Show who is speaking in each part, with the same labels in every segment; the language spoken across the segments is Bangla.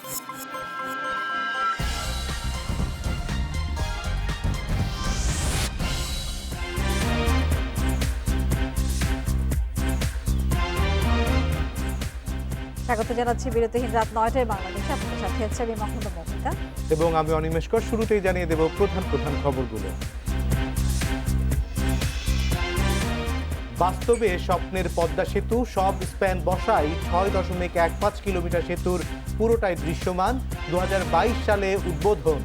Speaker 1: স্বাগত জানাচ্ছি বিরতিহীন রাত ৯টায় বাংলাদেশে। আপনাদের সাথে আছে আমি মাহমুদা মৌমিতা
Speaker 2: এবং আমি অনিমেষকর। শুরুতেই জানিয়ে দেব প্রধান প্রধান খবরগুলো। বাস্তবে স্বপ্নের পদ্মা সেতু, সব স্প্যান বসাই ৬.১৫ কিলোমিটার সেতুর পুরোটাই দৃশ্যমান। ২০২২ সালে উদ্বোধন।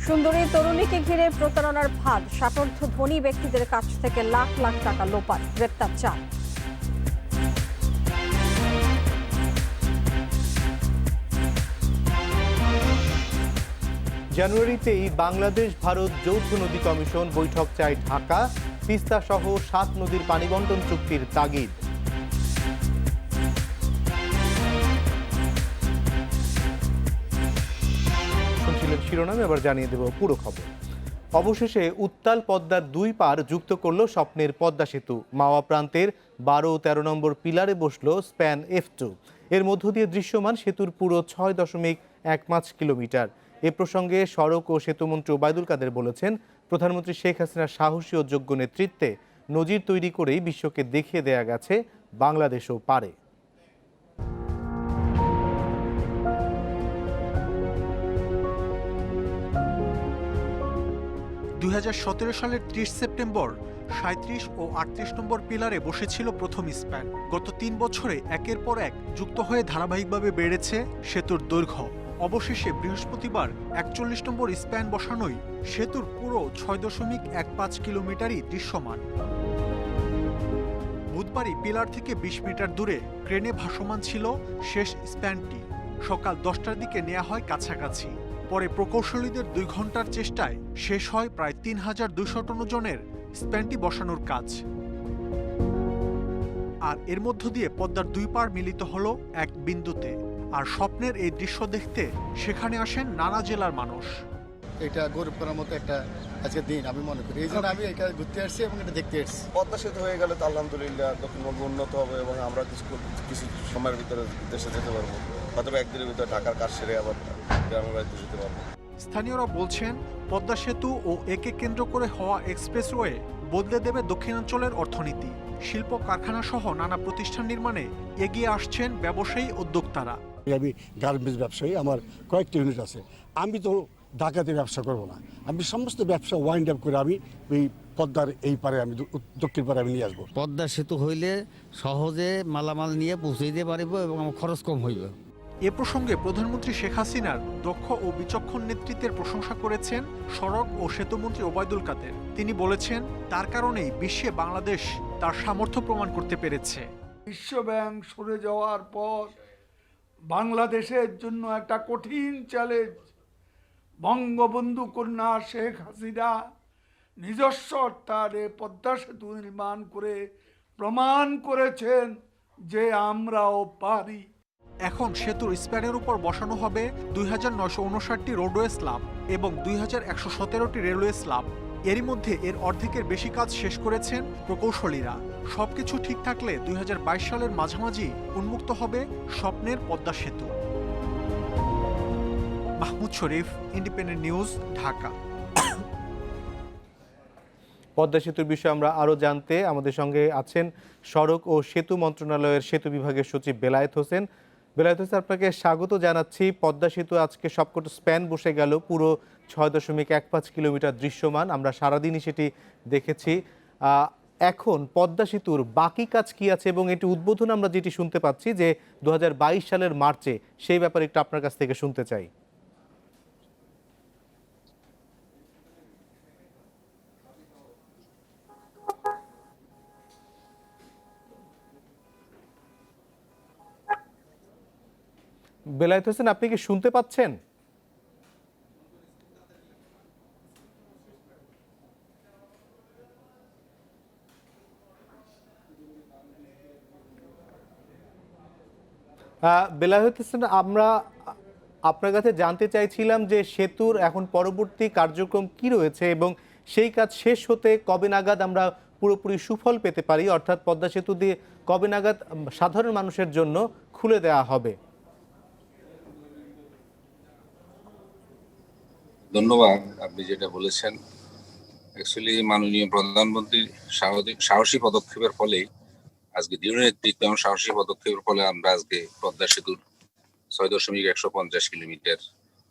Speaker 1: সুন্দরী তরুণীকে ঘিরে প্রতারণার ফাঁদ, স্বার্থ ধনী ব্যক্তিদের কাছ থেকে লাখ লাখ টাকা লোপাট, গ্রেপ্তার ৪।
Speaker 2: জানুয়ারিতেই বাংলাদেশ ভারত যৌথ নদী কমিশন বৈঠক চায় ঢাকা। তিস্তা সহ ৭ নদীর পানি বন্টন চুক্তির তাগিদ। শুনছিলেন শিরোনাম, এবার জানিয়ে দেব পুরো খবর। অবশেষে উত্তাল পদ্মার দুই পার যুক্ত করল স্বপ্নের পদ্মা সেতু। মাওয়া প্রান্তের ১২ ও ১৩ নম্বর পিলারে বসল স্প্যান F2। এর মধ্য দিয়ে দৃশ্যমান সেতুর পুরো ৬.১৫ কিলোমিটার। এ প্রসঙ্গে সড়ক ও সেতুমন্ত্রী ওবায়দুল কাদের বলেছেন, প্রধানমন্ত্রী শেখ হাসিনার সাহসী ও যোগ্য নেতৃত্বে নজির তৈরি করেই বিশ্বকে দেখিয়ে দেয়া গেছে বাংলাদেশও পারে।
Speaker 3: ২০১৭ সালের ৩০ সেপ্টেম্বর ৩৭ ও ৩৮ নম্বর পিলারে বসেছিল প্রথম স্প্যান। গত ৩ বছরে একের পর এক যুক্ত হয়ে ধারাবাহিকভাবে বেড়েছে সেতুর দৈর্ঘ্য। অবশেষে বৃহস্পতিবার ৪১ নম্বর স্প্যান বসানোই সেতুর পুরো ৬.১৫ কিলোমিটারই দৃশ্যমান। বুধবারই পিলার থেকে ২০ মিটার দূরে ক্রেনে ভাসমান ছিল শেষ স্প্যানটি। সকাল ১০টার দিকে নেওয়া হয় কাছাকাছি। পরে প্রকৌশলীদের ২ ঘন্টার চেষ্টায় শেষ হয় প্রায় ৩,২০০ টন ওজনের স্প্যানটি বসানোর কাজ। আর এর মধ্য দিয়ে পদ্মার দুই পাড় মিলিত হলো এক বিন্দুতে। আর স্বপ্নের এই দৃশ্য দেখতে সেখানে আসেন নানা জেলার মানুষ।
Speaker 4: এটা গৌরব করার মতো একটা আজকের দিন আমি মনে করি। এই জন্য আমি এটা ঘুরতে আসছি এবং এটা দেখতে আসছি।
Speaker 5: পদ্মা সেতু হয়ে গেলে তো আলহামদুলিল্লাহ দক্ষিণবঙ্গ উন্নত হবে এবং আমরা কিছু সময়ের ভিতরে দেশে যেতে পারবো। হয়তো একদিনের ভিতরে ঢাকার কাজ সেরে আবার গ্রামের বাড়িতে যেতে পারবো।
Speaker 3: স্থানীয়রা বলছেন, পদ্মা সেতু ও একে কেন্দ্র করে হওয়া এক্সপ্রেসওয়ে বদলে দেবে দক্ষিণাঞ্চলের অর্থনীতি। শিল্প কারখানা সহ নানা প্রতিষ্ঠান নির্মাণে এগিয়ে আসছেন ব্যবসায়ী উদ্যোক্তারা।
Speaker 6: আমি গার্মেন্টস ব্যবসায়ী, আমার কয়েকটি ইউনিট আছে। আমি তো ঢাকাতে ব্যবসা করব না, আমি সমস্ত ব্যবসা ওয়াইন্ড আপ করে আমি এই পদ্মার এই পারে, আমি দক্ষিণ পারে আমি নিয়ে আসবো।
Speaker 7: পদ্মা সেতু হইলে সহজে মালামাল নিয়ে পৌঁছে দিতে পারবো এবং আমার খরচ কম হইবে।
Speaker 3: এ প্রসঙ্গে প্রধানমন্ত্রী শেখ হাসিনার দক্ষ ও বিচক্ষণ নেতৃত্বের প্রশংসা করেছেন সড়ক ও সেতুমন্ত্রী ওবায়দুল কাদের। তিনি বলেছেন, তার কারণেই বিশ্বে বাংলাদেশ তার সামর্থ্য প্রমাণ করতে পেরেছে।
Speaker 8: বিশ্বব্যাংক সরে যাওয়ার পর বাংলাদেশের জন্য একটা কঠিন চ্যালেঞ্জ। বঙ্গবন্ধু কন্যা শেখ হাসিনা নিজস্ব অর্থাৎ পদ্মা সেতু নির্মাণ করে প্রমাণ করেছেন যে আমরাও পারি।
Speaker 3: এখন সেতুর স্প্যানের উপর বসানো হবে ২৯৫৯টি রোডওয়ে স্ল্যাব এবং ২১১৭টি রেলওয়ে স্ল্যাব। এরই মধ্যে এর অর্ধেকের বেশি কাজ শেষ করেছেন প্রকৌশলীরা। সবকিছু ঠিক থাকলে ২০২২ সালের মাঝামাঝি উন্মুক্ত হবে স্বপ্নের পদ্মা সেতু। মাহমুদ শরীফ, ইন্ডিপেন্ডেন্ট নিউজ, ঢাকা।
Speaker 2: পদ্মা সেতুর বিষয়ে আমরা আরও জানতে আমাদের সঙ্গে আছেন সড়ক ও সেতু মন্ত্রণালয়ের সেতু বিভাগের সচিব বেলায়েত হোসেন। বেলায়েত হোসেন, আপনাকে স্বাগত জানাচ্ছি। পদ্মা সেতু আজকে সবকটা স্প্যান বসে গেল, পুরো ৬.১৫ কিলোমিটার দৃশ্যমান। আমরা সারাদিনই সেটি দেখেছি। এখন পদ্মা সেতুর বাকি কাজ কি আছে এবং এটি উদ্বোধন আমরা যেটি শুনতে পাচ্ছি যে ২০২২ সালের মার্চে, সেই ব্যাপারে একটু আপনার কাছ থেকে শুনতে চাই। বেলায়েত হোসেন, আপনি কি শুনতে পাচ্ছেন? বেলায়েত হোসেন, আমরা আপনার কাছে জানতে চাইছিলাম যে সেতুর এখন পরবর্তী কার্যক্রম কি রয়েছে এবং সেই কাজ শেষ হতে কবে নাগাদ আমরা পুরোপুরি সুফল পেতে পারি, অর্থাৎ পদ্মা সেতু দিয়ে কবে নাগাদ সাধারণ মানুষের জন্য খুলে দেওয়া হবে?
Speaker 9: ধন্যবাদ। আপনি যেটা বলেছেন, অ্যাকচুয়ালি মাননীয় প্রধানমন্ত্রীর সাহসী পদক্ষেপের ফলে, আজকে দৃঢ় নেতৃত্ব এবং সাহসী পদক্ষেপের ফলে আমরা আজকে পদ্মা সেতুর 6.150 কিলোমিটার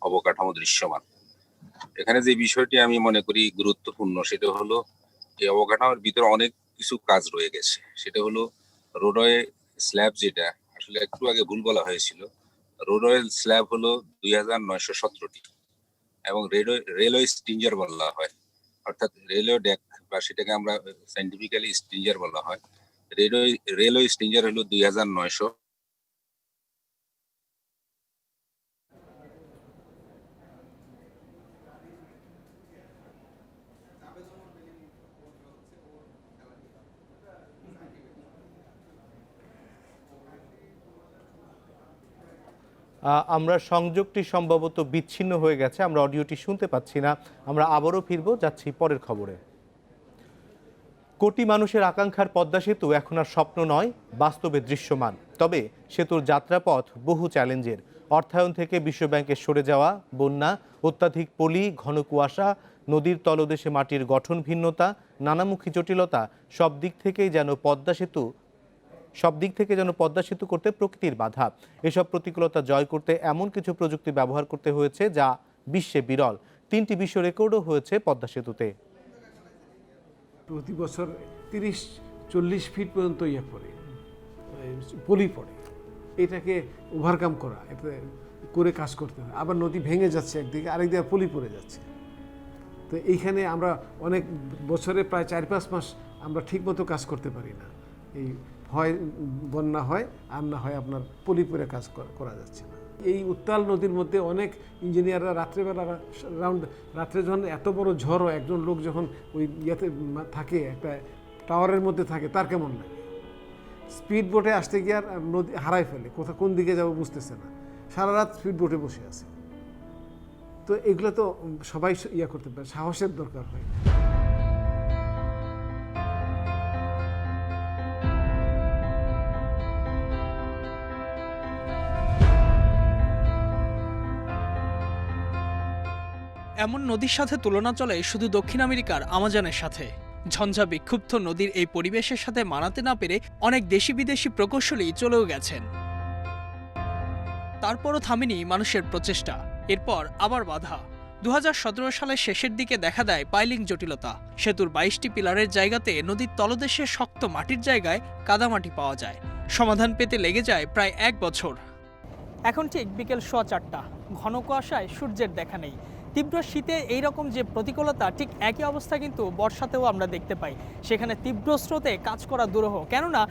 Speaker 9: অবকাঠামো দৃশ্যমান। এখানে যে বিষয়টি আমি মনে করি গুরুত্বপূর্ণ সেটা হলো এই অবকাঠামোর ভিতরে অনেক কিছু কাজ রয়ে গেছে। সেটা হলো রোডওয়ে স্ল্যাব, যেটা আসলে একটু আগে ভুল বলা হয়েছিল। রোডওয়ে স্ল্যাব হলো 2917টি এবং রেলওয়ে স্টিঞ্জার বলা হয়, অর্থাৎ রেলওয়ে ডেক, বা সেটাকে আমরা সাইন্টিফিক্যালি স্টিঞ্জার বলা হয়। রেলওয়ে স্টিঞ্জার হলো 2900।
Speaker 2: আমরা সংযোগটি সম্ভবত বিচ্ছিন্ন হয়ে গেছে, আমরা অডিওটি শুনতে পাচ্ছি না। আমরা আবারও ফিরবো, যাচ্ছি পরের খবরে। কোটি মানুষের আকাঙ্ক্ষার পদ্মা সেতু এখন আর স্বপ্ন নয়, বাস্তবে দৃশ্যমান। তবে সেতুর যাত্রাপথ বহু চ্যালেঞ্জের। অর্থায়ন থেকে বিশ্বব্যাংকে সরে যাওয়া, বন্যা, অত্যাধিক পলি, ঘন কুয়াশা, নদীর তলদেশে মাটির গঠন ভিন্নতা, নানামুখী জটিলতা, সব দিক থেকে যেন পদ্মা সেতু করতে প্রকৃতির বাধা। এসব প্রতিকূলতা জয় করতে এমন কিছু প্রযুক্তি ব্যবহার করতে হয়েছে যা বিশ্বে বিরল। 3টি বিশ্ব রেকর্ডও হয়েছে পদ্মা সেতুতে।
Speaker 10: প্রতি বছর 30-40 ফিট পর্যন্ত পলি পড়ে। এটাকে ওভারকাম করা, এটা করে কাজ করতে হয়। আবার নদী ভেঙে যাচ্ছে একদিকে, আরেকদিকে পলি পড়ে যাচ্ছে। তো এইখানে আমরা অনেক বছরে প্রায় 4-5 মাস আমরা ঠিকমতো কাজ করতে পারি না। এই হয় বন্যা হয়, আর না হয় আপনার পলি পরে কাজ করা যাচ্ছে না। এই উত্তাল নদীর মধ্যে অনেক ইঞ্জিনিয়াররা রাত্রেবেলা রাত্রে যখন এত বড় ঝড় হয়, একজন লোক যখন ওই ইয়েতে থাকে, একটা টাওয়ারের মধ্যে থাকে, তার কেমন লাগে? স্পিড বোটে আসতে গিয়ে আর নদী হারাই ফেলে, কোন দিকে যাবো বুঝতেছে না, সারা রাত স্পিড বোটে বসে আছে। তো এগুলো তো সবাই করতে পারে, সাহসের দরকার হয়।
Speaker 11: এমন নদীর সাথে তুলনা চলে শুধু দক্ষিণ আমেরিকার আমাজনের সাথে। ঝঞ্ঝা বিক্ষুব্ধ নদীর এই পরিবেশের সাথে মানাতে না পেরে অনেক দেশি বিদেশি প্রকৌশলী চলেও গেছেন। তারপরও থামেনি মানুষের প্রচেষ্টা। এরপর আবার বাধা। 2017 সালের শেষের দিকে দেখা দেয় পাইলিং জটিলতা। সেতুর 22টি পিলারের জায়গাতে নদীর তলদেশে শক্ত মাটির জায়গায় কাদামাটি পাওয়া যায়। সমাধান পেতে লেগে যায় প্রায় 1 বছর। এখন ঠিক বিকেল 4:15। ঘন কুয়াশায় সূর্যের দেখা নেই। তীব্র শীতে এইরকম যে প্রতিকূলতা, ঠিক একই অবস্থা কিন্তু বর্ষাতেও আমরা দেখতে পাই। সেখানে তীব্র স্রোতে কাজ করা দুরূহ, কেননা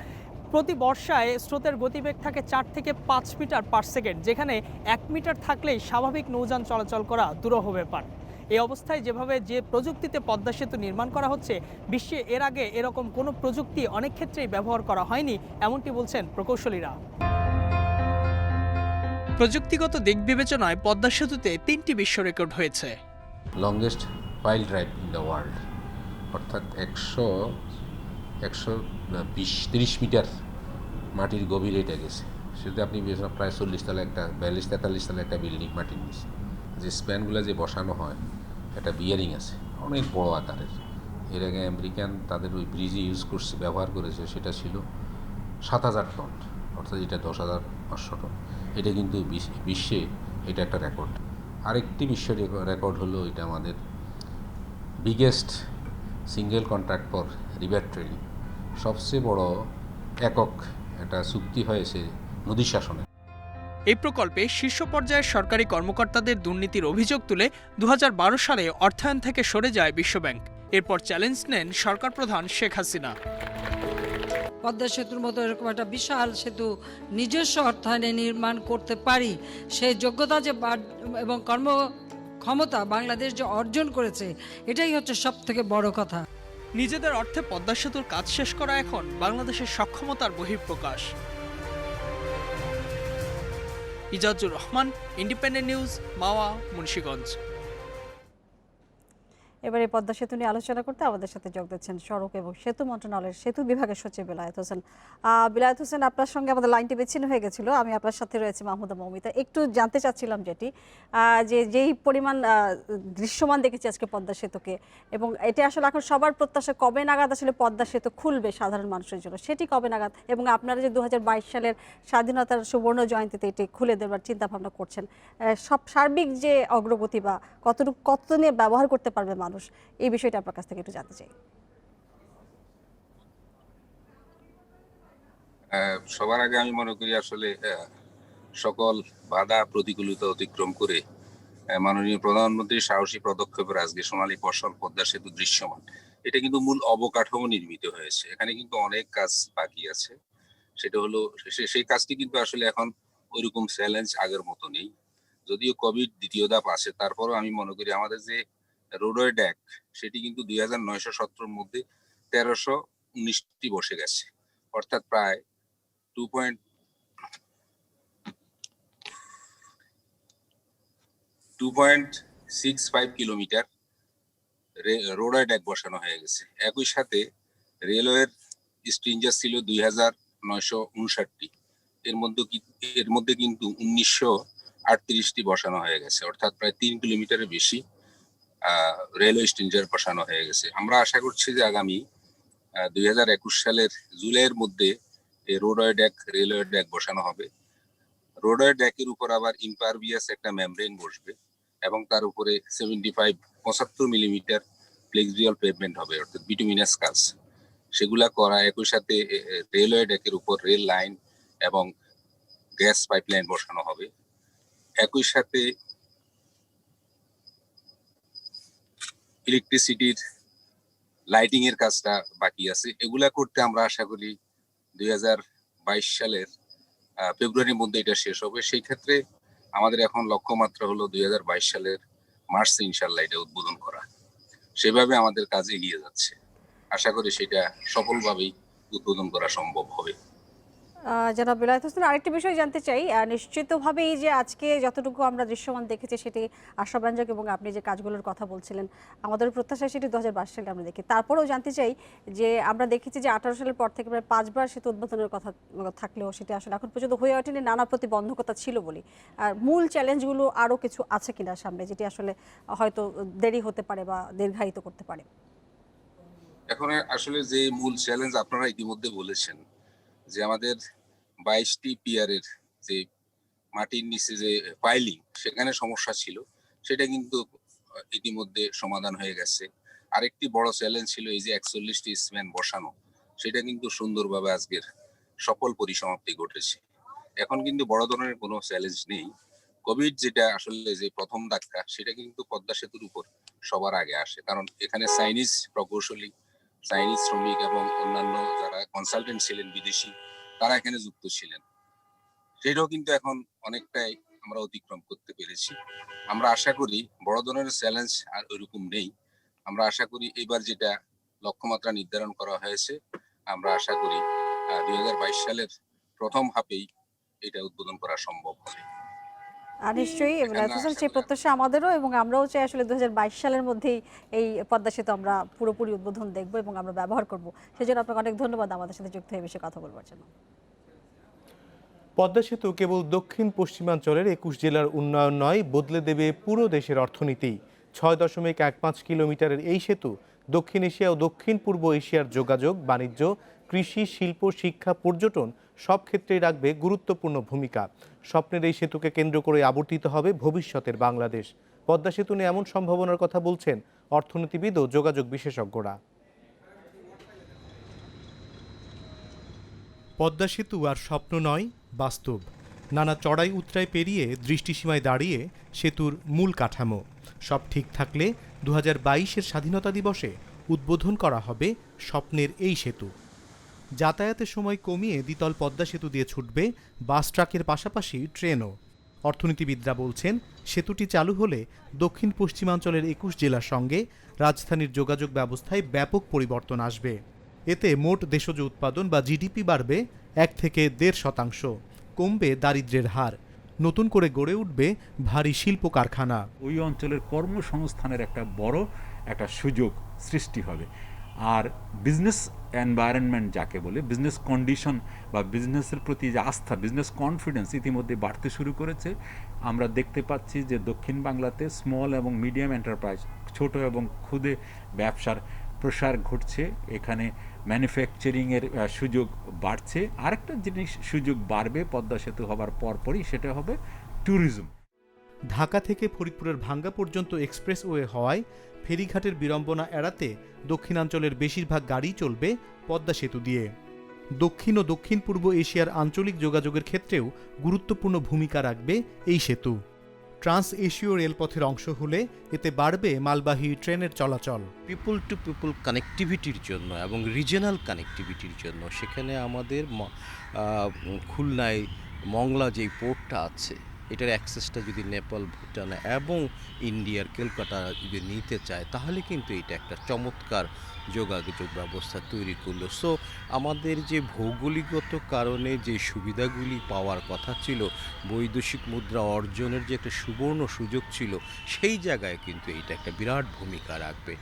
Speaker 11: প্রতি বর্ষায় স্রোতের গতিবেগ থাকে 4 থেকে 5 মিটার পার সেকেন্ড, যেখানে 1 মিটার থাকলেই স্বাভাবিক নৌযান চলাচল করা দুরূহ ব্যাপার। এই অবস্থায় যেভাবে যে প্রযুক্তিতে পদ্মা সেতু নির্মাণ করা হচ্ছে, বিশ্বে এর আগে এরকম কোনো প্রযুক্তি অনেক ক্ষেত্রেই ব্যবহার করা হয়নি, এমনটি বলছেন প্রকৌশলীরা। প্রযুক্তিগত দিক বিবেচনায় পদ্মা সেতুতে 3টি বিশ্ব রেকর্ড হয়েছে।
Speaker 12: Longest pile drive in the world, অর্থাৎ 120-30 মিটার মাটির গভীরে এটা গেছে। সেটা আপনি প্রায় 40 তলা একটা 42-43 তলা একটা বিল্ডিং মাটির নিচে। যে স্প্যানগুলো যে বসানো হয়, একটা বিয়ারিং আছে অনেক বড় আকারের। এর আগে আমেরিকান তাদের ওই ব্রিজে ব্যবহার করেছে, সেটা ছিল 7000 টন, অর্থাৎ এটা 10,500 টন। এটা কিন্তু বিশ্বে এটা একটা রেকর্ড। আরেকটি বিশ্ব রেকর্ড হলো, এটা আমাদের biggest single contract for river trailing, সবচেয়ে বড় একক একটা চুক্তি হয়েছে নদী শাসনে।
Speaker 11: এই প্রকল্পে শীর্ষ পর্যায়ের সরকারি কর্মকর্তাদের দুর্নীতির অভিযোগ তুলে 2012 সালে অর্থায়ন থেকে সরে যায় বিশ্বব্যাংক। এরপর চ্যালেঞ্জ নেন সরকার প্রধান শেখ হাসিনা।
Speaker 13: পদ্মা সেতুর মতো এরকম একটা বিশাল সেতু নিজস্ব অর্থায়নে নির্মাণ করতে পারি, সেই যোগ্যতা যে এবং কর্মক্ষমতা বাংলাদেশ যে অর্জন করেছে, এটাই হচ্ছে সবথেকে বড় কথা।
Speaker 11: নিজেদের অর্থে পদ্মা সেতুর কাজ শেষ করা এখন বাংলাদেশের সক্ষমতার বহিঃপ্রকাশ। ইজাজুর রহমান, ইন্ডিপেন্ডেন্ট নিউজ, মাওয়া, মুন্সিগঞ্জ।
Speaker 1: এবারে পদ্মা সেতু নিয়ে আলোচনা করতে আমাদের সাথে যোগ দিচ্ছেন সড়ক এবং সেতু মন্ত্রণালয়ের সেতু বিভাগের সচিব বিলায়েত হোসেন। বিলায়েত হোসেন, আপনার সঙ্গে আমাদের লাইনটি বিচ্ছিন্ন হয়ে গেছিল। আমি আপনার সাথে রয়েছে মাহমুদা মৌমিতা। একটু জানতে চাচ্ছিলাম যেই পরিমাণ দৃশ্যমান দেখেছি আজকে পদ্মা সেতুকে, এবং এটা আসলে এখন সবার প্রত্যাশা কবে নাগাদ আসলে পদ্মা সেতু খুলবে সাধারণ মানুষের জন্য, সেটি কবে নাগাদ, এবং আপনারা যে 2022 সালের স্বাধীনতার সুবর্ণ জয়ন্তীতে এটি খুলে দেওয়ার চিন্তা ভাবনা করছেন, সব সার্বিক যে অগ্রগতি বা কত নিয়ে ব্যবহার করতে পারবে মানুষ, এই বিষয়টা আপনার কাছ থেকে একটু জানতে চাই।
Speaker 9: সবার আগে আমি মনে করি আসলে সকল বাধা প্রতিকূলতা অতিক্রম করে মাননীয় প্রধানমন্ত্রীর সাহসী পদক্ষেপের আজকে সোনালী ফসল পদ্মা সেতু দৃশ্যমান। এটা কিন্তু মূল অবকাঠামো নির্মিত হয়েছে, এখানে কিন্তু অনেক কাজ বাকি আছে। সেটা হলো সেই কাজটি কিন্তু আসলে এখন ওইরকম চ্যালেঞ্জ আগের মতো নেই, যদিও কোভিড দ্বিতীয় ধাপ আছে। তারপরও আমি মনে করি আমাদের যে রোডওয়ে ড্যাক সেটি কিন্তু 2917 মধ্যে 1319টি বসে গেছে, অর্থাৎ প্রায় 2.65 কিলোমিটার রোডওয়ে ড্যাক বসানো হয়ে গেছে। একই সাথে রেলওয়ের স্ট্রিঞ্জার ছিল 2959টি, এর মধ্যে কিন্তু 1938টি বসানো হয়ে গেছে, অর্থাৎ প্রায় 3 কিলোমিটারের বেশি রেলওয়ে স্ট্রিঞ্জার বসানো হয়ে গেছে। আমরা আশা করছি যে আগামী 2021 সালের জুলাইয়ের মধ্যে এই রোডওয়ে ড্যাক রেলওয়ে ড্যাক বসানো হবে। রোডওয়ে ড্যাকের উপর আবার ইম্পারভিয়াস একটা মেমব্রেন বসবে এবং তার উপরে 75 মিলিমিটার ফ্লেক্সিবল পেভমেন্ট হবে, অর্থাৎ বিটুমিনাস কাজ সেগুলা করা। একই সাথে রেলওয়ে ড্যাকের উপর রেল লাইন এবং গ্যাস পাইপলাইন বসানো হবে। একই সাথে ইলেকট্রিসিটির লাইটিং এর কাজটা বাকি আছে। এগুলা করতে আমরা আশা করি 2022 সালের ফেব্রুয়ারির মধ্যে এটা শেষ হবে। সেই ক্ষেত্রে আমাদের এখন লক্ষ্যমাত্রা হলো 2022 সালের মার্চে ইনশাল্লাহ এটা উদ্বোধন করা। সেভাবে আমাদের কাজ এগিয়ে যাচ্ছে, আশা করি সেটা সফলভাবেই উদ্বোধন করা সম্ভব হবে।
Speaker 1: জনাব বিলায়েত হোসেন, আরেকটি বিষয় জানতে চাই। নিশ্চিতভাবেই যে আজকে যতটুকু আমরা দৃশ্যমান দেখেছি সেটি আশাব্যঞ্জক, এবং আপনি যে কাজগুলোর কথা বলছিলেন আমাদের প্রত্যাশা সেটি 2022 সালে আমরা দেখি। তারপরেও জানতে চাই যে আমরা দেখেছি যে 18 সালের পর থেকে প্রায় 5 বার সেতু উদ্বোধনের কথা থাকলেও সেটি আসলে এখন পর্যন্ত হয়ে ওঠেনি, নানা প্রতিবন্ধকতা ছিল বলে। আর মূল চ্যালেঞ্জগুলো আরও কিছু আছে কিনা সামনে, যেটি আসলে হয়তো দেরি হতে পারে বা দীর্ঘায়িত করতে পারে?
Speaker 9: এখন আসলে যে মূল চ্যালেঞ্জ আপনারা ইতিমধ্যে বলেছেন যে আমাদের 22টি পিয়ারের যে মাটির নিচে যে পাইলিং সেখানে সমস্যা ছিল, সেটা কিন্তু ইতিমধ্যে সমাধান হয়ে গেছে। আরেকটি বড় চ্যালেঞ্জ ছিল এই যে 41টি স্প্যান বসানো, সেটা কিন্তু সুন্দরভাবে আজকের সফল পরিসমাপ্তি ঘটেছে। এখন কিন্তু বড় ধরনের কোনো চ্যালেঞ্জ নেই। কোভিড যেটা আসলে যে প্রথম ধাক্কা, সেটা কিন্তু পদ্মা সেতুর উপর সবার আগে আসে, কারণ এখানে চাইনিজ প্রকৌশলী, চাইনিজ শ্রমিক এবং অন্যান্য যারা কনসালটেন্ট ছিলেন বিদেশি, তারা এখানে যুক্ত ছিলেন। সেটাও কিন্তু এখন অনেকটাই আমরা অতিক্রম করতে পেরেছি। আমরা আশা করি বড় ধরনের চ্যালেঞ্জ আর ওইরকম নেই। আমরা আশা করি এবার যেটা লক্ষ্যমাত্রা নির্ধারণ করা হয়েছে, আমরা আশা করি 2022 সালের প্রথম হাফেই এটা উদ্বোধন করা সম্ভব হবে।
Speaker 1: আর নিশ্চয়ই বিলায়েত হোসেন, সেই প্রত্যাশা আমাদেরও, এবং আমরাও চাই আসলে 2022 সালের মধ্যেই এই পদ্মা সেতু আমরা পুরোপুরি উদ্বোধন দেখব এবং আমরা ব্যবহার করব। সেজন্য আপনাকে অনেক ধন্যবাদ আমাদের সাথে যুক্ত হয়ে বিষয়ে কথা বলবার জন্য।
Speaker 2: পদ্মা সেতু কেবল দক্ষিণ পশ্চিমাঞ্চলের 21 জেলার উন্নয়ন নয়, বদলে দেবে পুরো দেশের অর্থনীতি। 6.15 কিলোমিটারের এই সেতু দক্ষিণ এশিয়া ও দক্ষিণ পূর্ব এশিয়ার যোগাযোগ, বাণিজ্য, কৃষি, শিল্প, শিক্ষা, পর্যটন সব ক্ষেত্রেই রাখবে গুরুত্বপূর্ণ ভূমিকা। স্বপ্নের এই সেতুকে কেন্দ্র করে আবর্তিত হবে ভবিষ্যতের বাংলাদেশ। পদ্মা সেতু নিয়ে এমন সম্ভাবনার কথা বলছেন অর্থনীতিবিদ ও যোগাযোগ বিশেষজ্ঞরা। পদ্মা সেতু আর স্বপ্ন নয়, বাস্তব। নানা চড়াই উতরাই পেরিয়ে দৃষ্টিসীমায় দাঁড়িয়ে সেতুর মূল কাঠামো। সব ঠিক থাকলে 2022-এর স্বাধীনতা দিবসে উদ্বোধন করা হবে স্বপ্নের এই সেতু। যাতায়াতের সময় কমিয়ে দ্বিতল পদ্মা সেতু দিয়ে ছুটবে বাস, ট্রাকের পাশাপাশি ট্রেনও। অর্থনীতিবিদরা বলছেন, সেতুটি চালু হলে দক্ষিণ পশ্চিমাঞ্চলের 21 জেলার সঙ্গে রাজধানীর যোগাযোগ ব্যবস্থায় ব্যাপক পরিবর্তন আসবে। এতে মোট দেশজ উৎপাদন বা জিডিপি বাড়বে 1 থেকে 1.5%, কমবে দারিদ্র্যের হার, নতুন করে গড়ে উঠবে ভারী শিল্প কারখানা।
Speaker 14: ওই অঞ্চলের কর্মসংস্থানের একটা বড় একটা সুযোগ সৃষ্টি হবে। আর বিজনেস এনভায়রনমেন্ট যাকে বলে, বিজনেস কন্ডিশন বা বিজনেসের প্রতি যে আস্থা, বিজনেস কনফিডেন্স ইতিমধ্যে বাড়তে শুরু করেছে। আমরা দেখতে পাচ্ছি যে দক্ষিণ বাংলাতে স্মল এবং মিডিয়াম এন্টারপ্রাইজ, ছোট এবং ক্ষুদে ব্যবসার প্রসার ঘটছে। এখানে ম্যানুফ্যাকচারিংয়ের সুযোগ বাড়ছে। আরেকটা জিনিস সুযোগ বাড়বে পদ্মা সেতু হবার পরপরই, সেটা হবে ট্যুরিজম।
Speaker 2: ঢাকা থেকে ফরিদপুরের ভাঙ্গা পর্যন্ত এক্সপ্রেসওয়ে হওয়ায় ফেরিঘাটের বিড়ম্বনা এড়াতে দক্ষিণাঞ্চলের বেশিরভাগ গাড়ি চলবে পদ্মা সেতু দিয়ে। দক্ষিণ ও দক্ষিণ পূর্ব এশিয়ার আঞ্চলিক যোগাযোগের ক্ষেত্রেও গুরুত্বপূর্ণ ভূমিকা রাখবে এই সেতু। ট্রান্স এশীয় রেলপথের অংশ হলে এতে বাড়বে মালবাহী ট্রেনের চলাচল।
Speaker 15: পিপল টু পিপল কানেক্টিভিটির জন্য এবং রিজিয়নাল কানেক্টিভিটির জন্য সেখানে আমাদের খুলনায় মংলা যেই পোর্টটা আছে, এটার অ্যাক্সেসটা যদি নেপাল, ভুটান এবং ইন্ডিয়ার কলকাতা যদি নিতে চায়, তাহলে কিন্তু এটা একটা চমৎকার যোগাযোগ ব্যবস্থা তৈরি করলো। সো আমাদের যে ভৌগোলিকগত কারণে যে সুবিধাগুলি পাওয়ার কথা ছিল, বৈদেশিক মুদ্রা অর্জনের যে একটা সুবর্ণ সুযোগ ছিল, সেই জায়গায় কিন্তু এটা একটা বিরাট ভূমিকা রাখবে।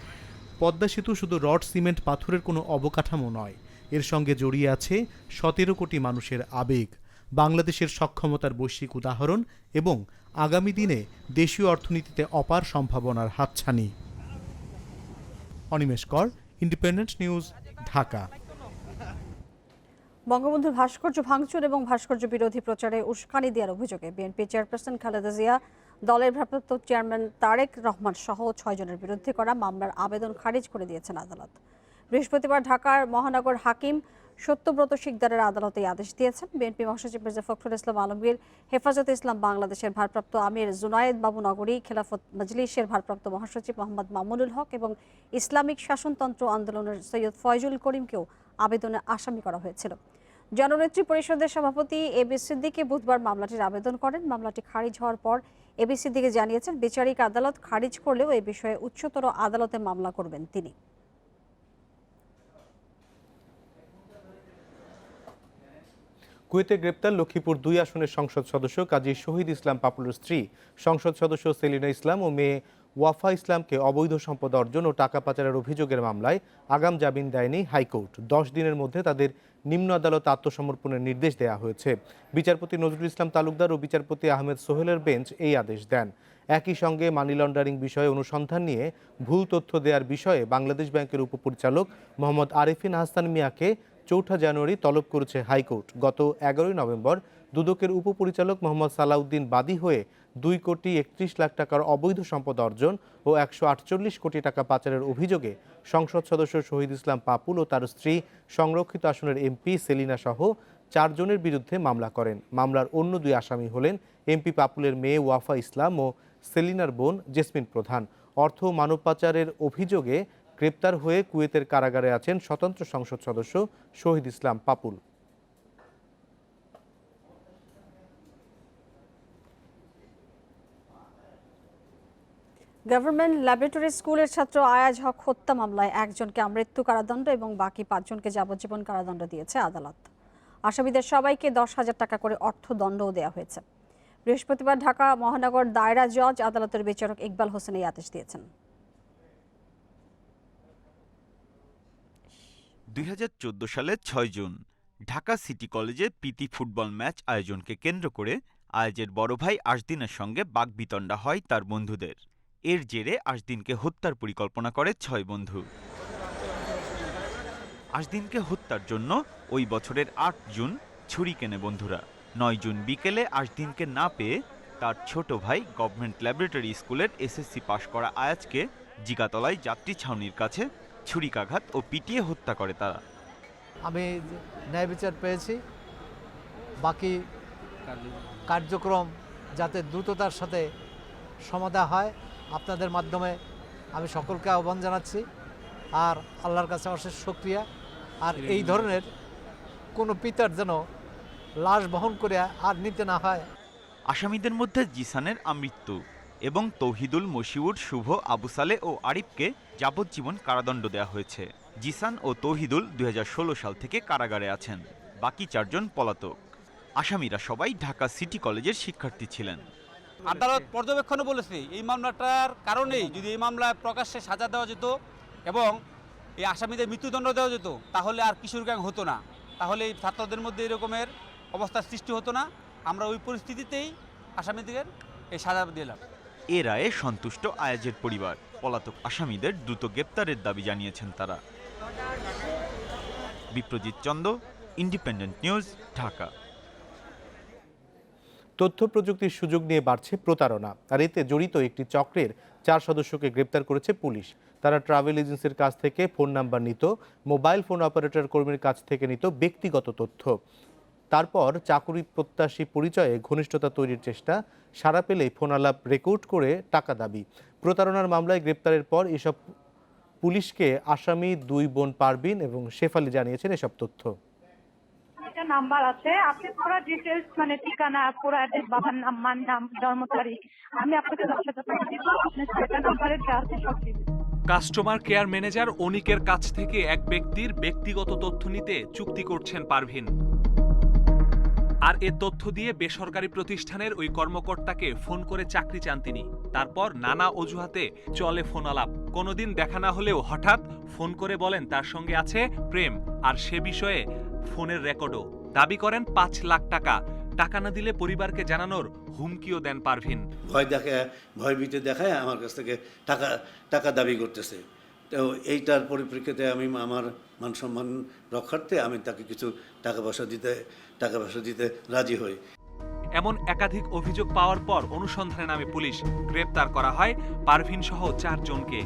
Speaker 2: পদ্মা সেতু শুধু রড, সিমেন্ট, পাথরের কোনো অবকাঠামো নয়, এর সঙ্গে জড়িয়ে আছে 17 কোটি মানুষের আবেগ, বাংলাদেশের সক্ষমতার বৈশ্বিক উদাহরণ এবং আগামী দিনে দেশীয় অর্থনীতিতে অপার সম্ভাবনার হাতছানি। অনিমেষ কর, ইন্ডিপেন্ডেন্ট নিউজ, ঢাকা।
Speaker 1: বঙ্গবন্ধুর ভাস্কর্য ভাঙচুর এবং ভাস্কর্য বিরোধী প্রচারে উস্কানি দেওয়ার অভিযোগে বিএনপি চেয়ারপারসন খালেদা জিয়া, দলের ভারপ্রাপ্ত চেয়ারম্যান তারেক রহমান সহ 6 জনের বিরুদ্ধে করা মামলার আবেদন খারিজ করে দিয়েছেন আদালত। বৃহস্পতিবার ঢাকার মহানগর হাকিম সত্যব্রত শিকদারের আদালতে আদেশ দিয়েছেন। বিএনপি মহাসচিব মির্জা ফখরুল ইসলাম আলমগীর, হেফাজতে ইসলাম বাংলাদেশের ভারপ্রাপ্ত আমির জুনায়েদ বাবু নগরী, খেলাফত মজলিসের ভারপ্রাপ্ত মহাসচিব মোহাম্মদ মামুনুল হক এবং ইসলামিক শাসনতন্ত্র আন্দোলনের সৈয়দ ফয়জুল করিমকেও আবেদনে আসামি করা হয়েছিল। জননেত্রী পরিষদের সভাপতি এবি সিদ্দিকী বুধবার মামলাটির আবেদন করেন। মামলাটি খারিজ হওয়ার পর এবি সিদ্দিকী জানিয়েছেন, বিচারিক আদালত খারিজ করলেও এ বিষয়ে উচ্চতর আদালতে মামলা করবেন তিনি।
Speaker 2: কুয়েতে গ্রেপ্তার লক্ষ্মীপুর 2 আসনের সংসদ সদস্য কাজী শহীদ ইসলাম পাপুলের স্ত্রী, সংসদ সদস্য সেলিনা ইসলাম ও মেয়ে ওয়াফা ইসলামকে অবৈধ সম্পদ অর্জন ও টাকা পাচারের অভিযোগের মামলায় আগাম জামিন দেয়নি হাইকোর্ট। 10 দিনের মধ্যে তাদের নিম্ন আদালত আত্মসমর্পণের নির্দেশ দেওয়া হয়েছে। বিচারপতি নজরুল ইসলাম তালুকদার ও বিচারপতি আহমেদ সোহেলের বেঞ্চ এই আদেশ দেন। একই সঙ্গে মানি লন্ডারিং বিষয়ে অনুসন্ধান নিয়ে ভুল তথ্য দেওয়ার বিষয়ে বাংলাদেশ ব্যাংকের উপপরিচালক মোহাম্মদ আরিফিন হাসান মিয়াকে 4 জানুয়ারি তলব করেছে হাইকোর্ট। গত 11 নভেম্বর দুদকের উপপরিচালক মোহাম্মদ সালাউদ্দিন বাদী হয়ে 2 কোটি 31 লাখ টাকার অবৈধ সম্পদ অর্জন ও 148 কোটি টাকা পাচারের অভিযোগে সংসদ সদস্য শহীদ ইসলাম পাপুল ও তার স্ত্রী সংরক্ষিত আসনের এমপি সেলিনা সহ 4 জনের বিরুদ্ধে মামলা করেন। মামলার অন্য 2 আসামি হলেন এমপি পাপুলের মেয়ে ওয়াফা ইসলাম ও সেলিনার বোন জেসমিন প্রধান। অর্থ মানব পাচারের অভিযোগে গ্রেপ্তার হয়ে কুয়েতের কারাগারে আছেন স্বতন্ত্র সংসদ সদস্য শহীদ ইসলাম পাপুল।
Speaker 1: গভর্নমেন্ট ল্যাবরেটরি স্কুলের ছাত্র আয়াজ হক হত্যা মামলায় 1 জনকে মৃত্যু কারাদণ্ড এবং বাকি 5 জনকে যাবজ্জীবন কারাদণ্ড দিয়েছে আদালত। আসামিদের সবাইকে 10,000 টাকা করে অর্থদণ্ডও দেওয়া হয়েছে। বৃহস্পতিবার ঢাকা মহানগর দায়রা জজ আদালতের বিচারক ইকবাল হোসেন এই আদেশ দিয়েছেন।
Speaker 16: 2014 সালের 6 জুন ঢাকা সিটি কলেজে প্রীতি ফুটবল ম্যাচ আয়োজনকে কেন্দ্র করে আয়াজের বড় ভাই আশদিনের সঙ্গে বাকবিতণ্ডা হয় তার বন্ধুদের। এর জেরে আশদিনকে হত্যার পরিকল্পনা করে 6 বন্ধু। আশদিনকে হত্যার জন্য ওই বছরের 8 জুন ছুরি কেনে বন্ধুরা। 9 জুন বিকেলে আশদিনকে না পেয়ে তার ছোট ভাই গভর্নমেন্ট ল্যাবরেটরি স্কুলের এসএসসি পাশ করা আয়াজকে জিগাতলায় যাত্রী ছাউনির কাছে ছুরিকাঘাত ও পিটিয়ে হত্যা করে তারা।
Speaker 17: আমি ন্যায় বিচার পেয়েছি, বাকি কার্যক্রম যাতে দ্রুততার সাথে সমাধা হয় আপনাদের মাধ্যমে আমি সকলকে আহ্বান জানাচ্ছি। আর আল্লাহর কাছে অশেষ শুকরিয়া। আর এই ধরনের কোনো পিতার যেন লাশ বহন করে আর নিতে না হয়।
Speaker 16: আসামিদের মধ্যে জিসানের আমৃত্যু এবং তৌহিদুল, মশিউর, শুভ, আবু সালে ও আরিফকে যাবজ্জীবন কারাদণ্ড দেওয়া হয়েছে। জিসান ও তৌহিদুল 2016 সাল থেকে কারাগারে আছেন। বাকি 4 জন পলাতক। আসামিরা সবাই ঢাকা সিটি কলেজের শিক্ষার্থী ছিলেন।
Speaker 18: আদালত পর্যবেক্ষণে বলেছে এই মামলাটার কারণেই যদি এই মামলায় প্রকাশ্যে সাজা দেওয়া যেত এবং এই আসামিদের মৃত্যুদণ্ড দেওয়া যেত তাহলে আর কিশোর গ্যাং হতো না, তাহলে এই ছাত্রদের মধ্যে এরকমের অবস্থার সৃষ্টি হতো না। আমরা ওই পরিস্থিতিতেই আসামিদের এই সাজা দিলাম।
Speaker 16: এ রায়ে সন্তুষ্ট আয়াজের পরিবার। পলাতক আসামিদের দ্রুত গ্রেপ্তারের দাবি জানিয়েছেন তারা। Biprojit Chanda, Independent news, Dhaka.
Speaker 2: তথ্য প্রযুক্তির সুযোগ নিয়ে বাড়ছে প্রতারণা, আর এতে জড়িত একটি চক্রের 4 সদস্যকে গ্রেপ্তার করেছে পুলিশ। তারা ট্রাভেল এজেন্সির কাছ থেকে ফোন নাম্বার নিত, মোবাইল ফোন অপারেটর কর্মীর কাছ থেকে নিত ব্যক্তিগত তথ্য। তারপর চাকুরি প্রত্যাশী পরিচয়ে ঘনিষ্ঠতা তৈরির চেষ্টা, সাড়া পেলেই ফোন আলাপ রেকর্ড করে টাকা দাবি। প্রতারণার মামলায় গ্রেপ্তারের পর এসব পুলিশকে আসামি 2 বোন পারভিন এবং শেফালি জানিয়েছেন এসব তথ্য।
Speaker 19: নাম্বার আছে, আপনি পুরো ডিটেলস মানে ঠিকানা, পুরো অ্যাড্রেস, বাবার নাম, মার নাম, জন্ম তারিখ, আমি আপনাকে 10,000 টাকা দিব, আপনি সেটা নাম্বারে যা আছে সব দিবেন।
Speaker 20: কাস্টমার কেয়ার ম্যানেজার অনিকের কাছ থেকে এক ব্যক্তির ব্যক্তিগত তথ্য নিতে চুক্তি করছেন পারভিন, আর এ তথ্য দিয়ে বেসরকারি প্রতিষ্ঠানের ওই কর্মকর্তাকে ফোন করে চাকরি চান তিনি। তারপর নানা অজুহাতে চলে ফোন আলাপ। কোনোদিন দেখা না হলেও হঠাৎ ফোন করে বলেন তার সঙ্গে আছে প্রেম, আর সে বিষয়ে ফোনের রেকর্ডও। দাবি করেন 5 লাখ টাকা, টাকা না দিলে পরিবারকে জানানোর হুমকিও দেন পারভিন।
Speaker 21: ভয়ভীতি দেখায় আমার কাছ থেকে টাকা দাবি করতেছে। তো এইটার পরিপ্রেক্ষিতে আমি আমার মান সম্মান রক্ষার্থে আমি তাকে কিছু টাকা পয়সা দিতে রাজি হই।
Speaker 20: এমন একাধিক অভিযোগ পাওয়ার পর অনুসন্ধানে নামে পুলিশ। গ্রেপ্তার করা হয় পারভিন সহ 4 জনকে।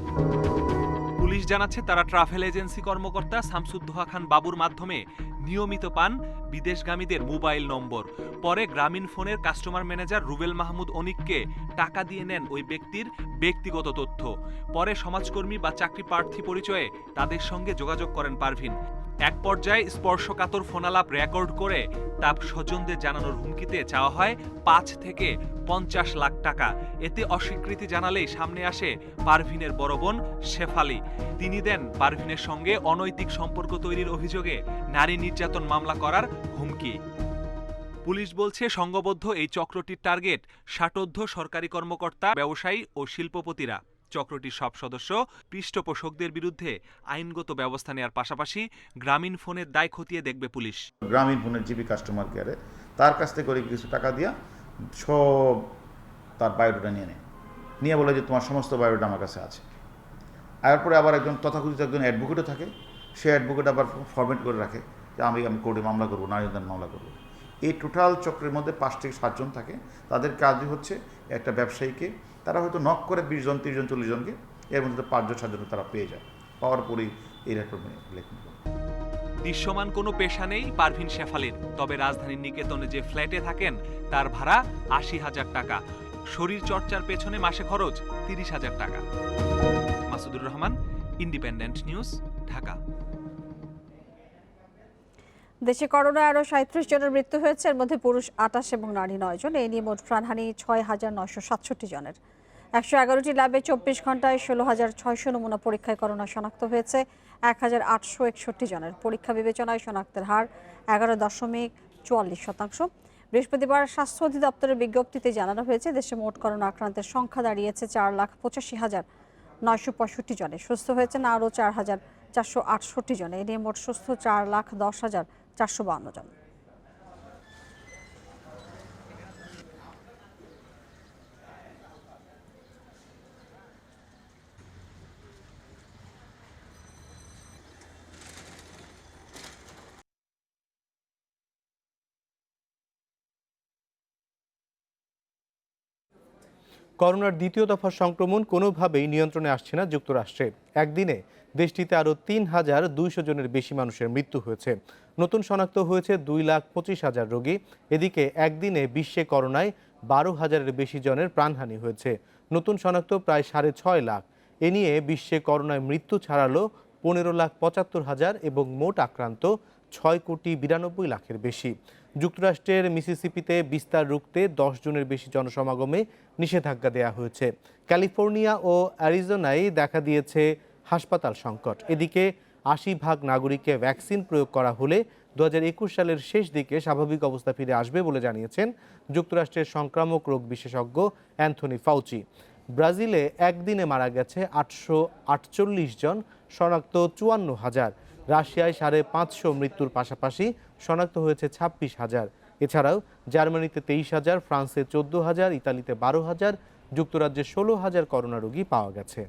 Speaker 20: পুলিশ জানাচ্ছে তারা ট্রাভেল এজেন্সি কর্মকর্তা শামসুদ্দোহা খান বাবুর মাধ্যমে নিয়মিত পান বিদেশগামীদের মোবাইল নম্বর। পরে গ্রামীণ ফোনের কাস্টমার ম্যানেজার রুবেল মাহমুদ অনিককে টাকা দিয়ে নেন ওই ব্যক্তির ব্যক্তিগত তথ্য। পরে সমাজকর্মী বা চাকরি প্রার্থী পরিচয়ে তাদের সঙ্গে যোগাযোগ করেন পারভিন। এক পর্যায়ে স্পর্শকাতর ফোনালাপ রেকর্ড করে তা স্বজনদের জানানোর হুমকিতে চাওয়া হয় 5 থেকে 50 লাখ টাকা। এতে অস্বীকৃতি জানালেই সামনে আসে পারভিনের বড় বোন শেফালি। তিনি দেন পারভিনের সঙ্গে অনৈতিক সম্পর্ক তৈরির অভিযোগে নারী নির্যাতন মামলা করার হুমকি। পুলিশ বলছে সংঘবদ্ধ এই চক্রটির টার্গেট ষাটোর্ধ্ব সরকারি কর্মকর্তা, ব্যবসায়ী ও শিল্পপতিরা। চক্রটির সব সদস্য পৃষ্ঠপোষকদের বিরুদ্ধে আইনগত ব্যবস্থা নেওয়ার পাশাপাশি গ্রামীণ ফোনের দায় খতিয়ে দেখবে পুলিশ।
Speaker 22: গ্রামীণ ফোনের জিপি কাস্টমার কেয়ারে তার কাছ থেকে করে কিছু টাকা দিয়া সব তার বায়োডাটা নিয়ে বলে যে তোমার সমস্ত বায়োডাটা আমার কাছে আছে। এরপরে আবার একজন তথাকথিত একজন অ্যাডভোকেটও থাকে, সে অ্যাডভোকেট আবার ফরম্যাট করে রাখে যে আমি কোর্টে মামলা করবো, নারী উদ্যান মামলা করবো। এই টোটাল চক্রের মধ্যে 5 থেকে 7 জন থাকে। তাদের কাজই হচ্ছে একটা ব্যবসায়ীকে তারা হয়তো নক করে 20 জন, 30 জন, 40 জনকে, এর মধ্যে 5 জন 7 জন তারা পেয়ে যায়। পাওয়ার পরেই এই রেকর্ড লেখেন।
Speaker 20: দৃশ্যমান কোনো পেশা নেই পারভিন শেফালির, তবে রাজধানীর নিকেতনে যে ফ্ল্যাটে থাকেন তার ভাড়া 80,000 টাকা। শরীর চর্চার পেছনে মাসে খরচ 30,000 টাকা। Masudur Rahman, independent news, Dhaka.
Speaker 1: দেশে করোনায় আরও 37 জনের মৃত্যু হয়েছে, এর মধ্যে পুরুষ 28 এবং নারী 9 জন। এই নিয়ে মোট প্রাণহানি 6,967 জনের। 111টি ল্যাবে 24 ঘন্টায় 16,600 নমুনা পরীক্ষায় করোনা শনাক্ত হয়েছে। 1,861 জনের পরীক্ষা বিবেচনায় শনাক্তের হার 11.44%। বৃহস্পতিবার স্বাস্থ্য অধিদপ্তরের বিজ্ঞপ্তিতে জানানো হয়েছে দেশে মোট করোনা আক্রান্তের সংখ্যা দাঁড়িয়েছে 4,85,965 জনে। সুস্থ হয়েছেন আরও 4,468 জন। এ নিয়ে মোট সুস্থ 4,10,452 জন।
Speaker 2: করোনার দ্বিতীয় দফার সংক্রমণ কোনোভাবেই নিয়ন্ত্রণে আসছে না যুক্তরাষ্ট্রে। একদিনে দেশটিতে আরও 3,200 জনের বেশি মানুষের মৃত্যু হয়েছে। নতুন শনাক্ত হয়েছে 2,25,000 রোগী। এদিকে একদিনে বিশ্বে করোনায় 12,000-এর বেশি জনের প্রাণহানি হয়েছে। নতুন শনাক্ত প্রায় 6.5 লাখ। এ নিয়ে বিশ্বে করোনায় মৃত্যু ছাড়ালো 15,75,000 এবং মোট আক্রান্ত 6,92,00,000-এর বেশি। যুক্তরাষ্ট্রের মিসিসিপিতে বিস্তার রুখতে 10 জনের বেশি জনসমাগমে নিষেধাজ্ঞা দেওয়া হয়েছে। ক্যালিফোর্নিয়া ও অ্যারিজোনায় দেখা দিয়েছে হাসপাতাল সংকট। এদিকে 80 ভাগ নাগরিককে ভ্যাকসিন প্রয়োগ করা হলে 2021 সালের শেষ দিকে স্বাভাবিক অবস্থা ফিরে আসবে বলে জানিয়েছেন যুক্তরাষ্ট্রের সংক্রামক রোগ বিশেষজ্ঞ অ্যান্থনি ফাউচি। ব্রাজিলে একদিনে মারা গেছে 848 জন, শনাক্ত 54,000। রাশিয়ায় 550 মৃত্যুর পাশাপাশি শনাক্ত হয়েছে 26,000। এছাড়াও জার্মানিতে 23,000, ফ্রান্সে 14,000, ইতালিতে 12,000, যুক্তরাজ্যে 16,000 করোনা রোগী পাওয়া গেছে।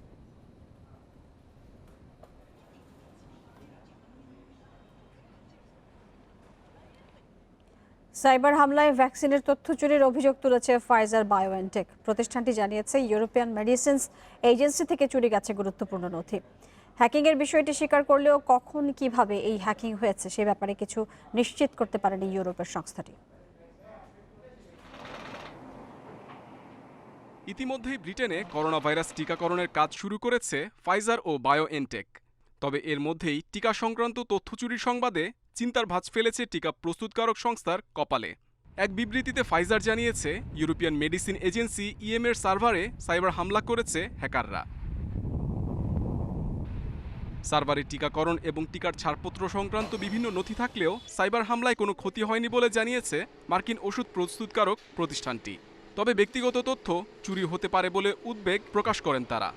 Speaker 1: সাইবার হামলায় ভ্যাকসিনের তথ্য চুরির অভিযোগ তুলেছে ফাইজার বায়োএনটেক। প্রতিষ্ঠানটি জানিয়েছে ইউরোপিয়ান মেডিসিনস এজেন্সি থেকে চুরি গেছে গুরুত্বপূর্ণ নথি। হ্যাকিংয়ের বিষয়টি স্বীকার করলেও কখন কিভাবে এই হ্যাকিং হয়েছে সে ব্যাপারে কিছু নিশ্চিত করতে পারেনি ইউরোপের সংস্থাটি।
Speaker 4: ইতিমধ্যেই ব্রিটেনে করোনা ভাইরাস টিকাকরণের কাজ শুরু করেছে ফাইজার ও বায়োএনটেক। তবে এর মধ্যেই টিকা সংক্রান্ত তথ্য চুরির সংবাদে চিন্তার ভাঁজ ফেলেছে টিকা প্রস্তুতকারক সংস্থার কপালে। এক বিবৃতিতে ফাইজার জানিয়েছে ইউরোপিয়ান মেডিসিন এজেন্সি ইএমএর সার্ভারে সাইবার হামলা করেছে হ্যাকাররা। সার্ভারে টিকাকরণ এবং টিকার ছাড়পত্র সংক্রান্ত বিভিন্ন নথি থাকলেও সাইবার হামলায় কোনো ক্ষতি হয়নি বলে জানিয়েছে মার্কিন ওষুধ প্রস্তুতকারক প্রতিষ্ঠানটি। তবে ব্যক্তিগত তথ্য চুরি হতে পারে বলে উদ্বেগ প্রকাশ করেন তারা।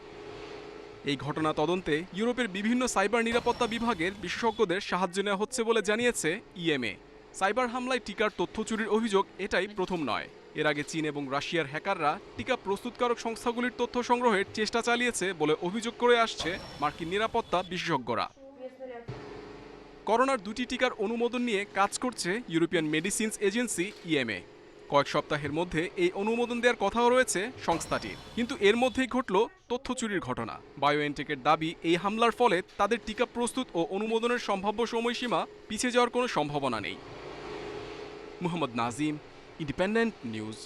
Speaker 4: এই ঘটনা তদন্তে ইউরোপের বিভিন্ন সাইবার নিরাপত্তা বিভাগের বিশেষজ্ঞদের সাহায্য নেওয়া হচ্ছে বলে জানিয়েছে ইএমএ। সাইবার হামলায় টিকার তথ্য চুরির অভিযোগ এটাই প্রথম নয়। এর আগে চীন এবং রাশিয়ার হ্যাকাররা টিকা প্রস্তুতকারক সংস্থাগুলির তথ্য সংগ্রহের চেষ্টা চালিয়েছে বলে অভিযোগ করে আসছে মার্কিন নিরাপত্তা বিশেষজ্ঞরা। করোনার 2টি টিকার অনুমোদন নিয়ে কাজ করছে ইউরোপিয়ান মেডিসিনস এজেন্সি ইএমএ। কয়েক সপ্তাহের মধ্যে এই অনুমোদন দেওয়ার কথাও রয়েছে সংস্থাটির, কিন্তু এর মধ্যেই ঘটল তথ্য চুরির ঘটনা। বায়োএনটেকের দাবি, এই হামলার ফলে তাদের টিকা প্রস্তুত ও অনুমোদনের সম্ভাব্য সময়সীমা পিছিয়ে যাওয়ার কোনো সম্ভাবনা নেই। Mohammad Nazim, independent news.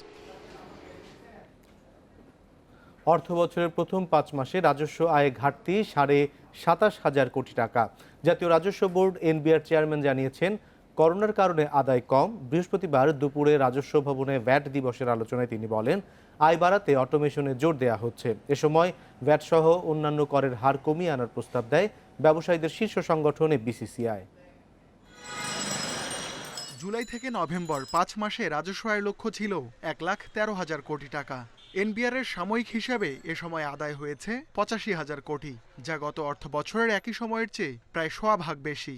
Speaker 2: অর্থ বছরের প্রথম 5 মাসে রাজস্ব আয়ে ঘাটতি 27,500 কোটি টাকা। জাতীয় রাজস্ব বোর্ড এনবিআর চেয়ারম্যান জানিয়েছেন করোনার কারণে আদায় কম। বৃহস্পতিবার দুপুরে রাজস্ব ভবনে ভ্যাট দিবসের আলোচনায় তিনি বলেন, আয় বাড়াতে অটোমেশনে জোর দেওয়া হচ্ছে। এ সময় ভ্যাট সহ অন্যান্য করের হার কমিয়ে আনার প্রস্তাব দেয় ব্যবসায়ীদের শীর্ষ সংগঠন বিসিসিআই।
Speaker 3: জুলাই থেকে নভেম্বর 5 মাসে রাজস্ব আয়ের লক্ষ্য ছিল 1,13,000 কোটি টাকা। এনবিআরের সাময়িক হিসাবে এ সময় আদায় হয়েছে 85,000 কোটি, যা গত অর্থ বছরের একই সময়ের চেয়ে প্রায় 1/4 ভাগ বেশি।